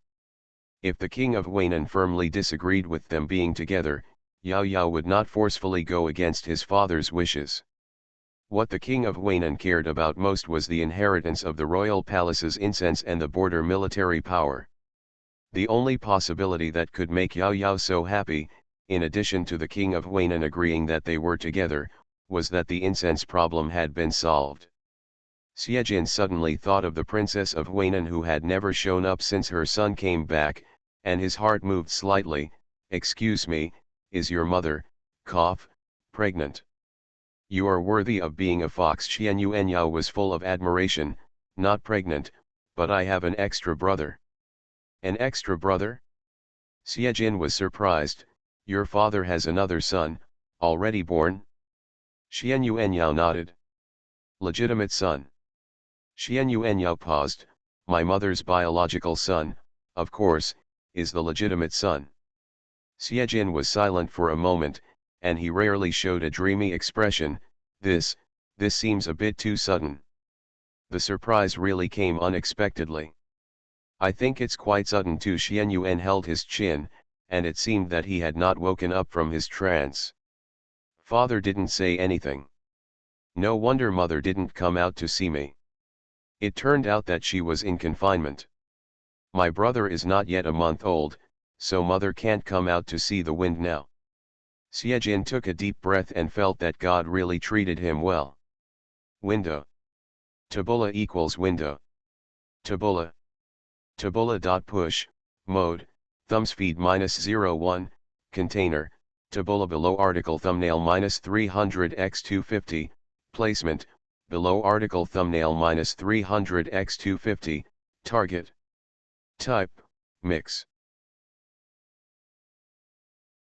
If the king of Waynan firmly disagreed with them being together, Yao Yao would not forcefully go against his father's wishes. What the king of Waynan cared about most was the inheritance of the royal palace's incense and the border military power. The only possibility that could make Yao Yao so happy, in addition to the king of Waynan agreeing that they were together, was that the incense problem had been solved. Xiejin suddenly thought of the princess of Waynan who had never shown up since her son came back, and his heart moved slightly. Excuse me, is your mother, pregnant? You are worthy of being a fox. Xian Yuanyao was full of admiration. Not pregnant, but I have an extra brother. An extra brother? Xiejin was surprised. Your father has another son, already born? Xian Yuanyao nodded. Legitimate son. Xian Yuanyao paused. My mother's biological son, of course, is the legitimate son. Xiejin was silent for a moment, and he rarely showed a dreamy expression. This seems a bit too sudden. The surprise really came unexpectedly. I think it's quite sudden too. Xian Yuan held his chin, and it seemed that he had not woken up from his trance. Father didn't say anything. No wonder mother didn't come out to see me. It turned out that she was in confinement. My brother is not yet a month old, so mother can't come out to see the wind now. Xiejin took a deep breath and felt that God really treated him well. Window. Tabula equals window. Tabula. Tabula.push, mode, thumbs feed -01, container, tabula below article thumbnail -300x250, placement, below article thumbnail -300x250, target. Type, mix.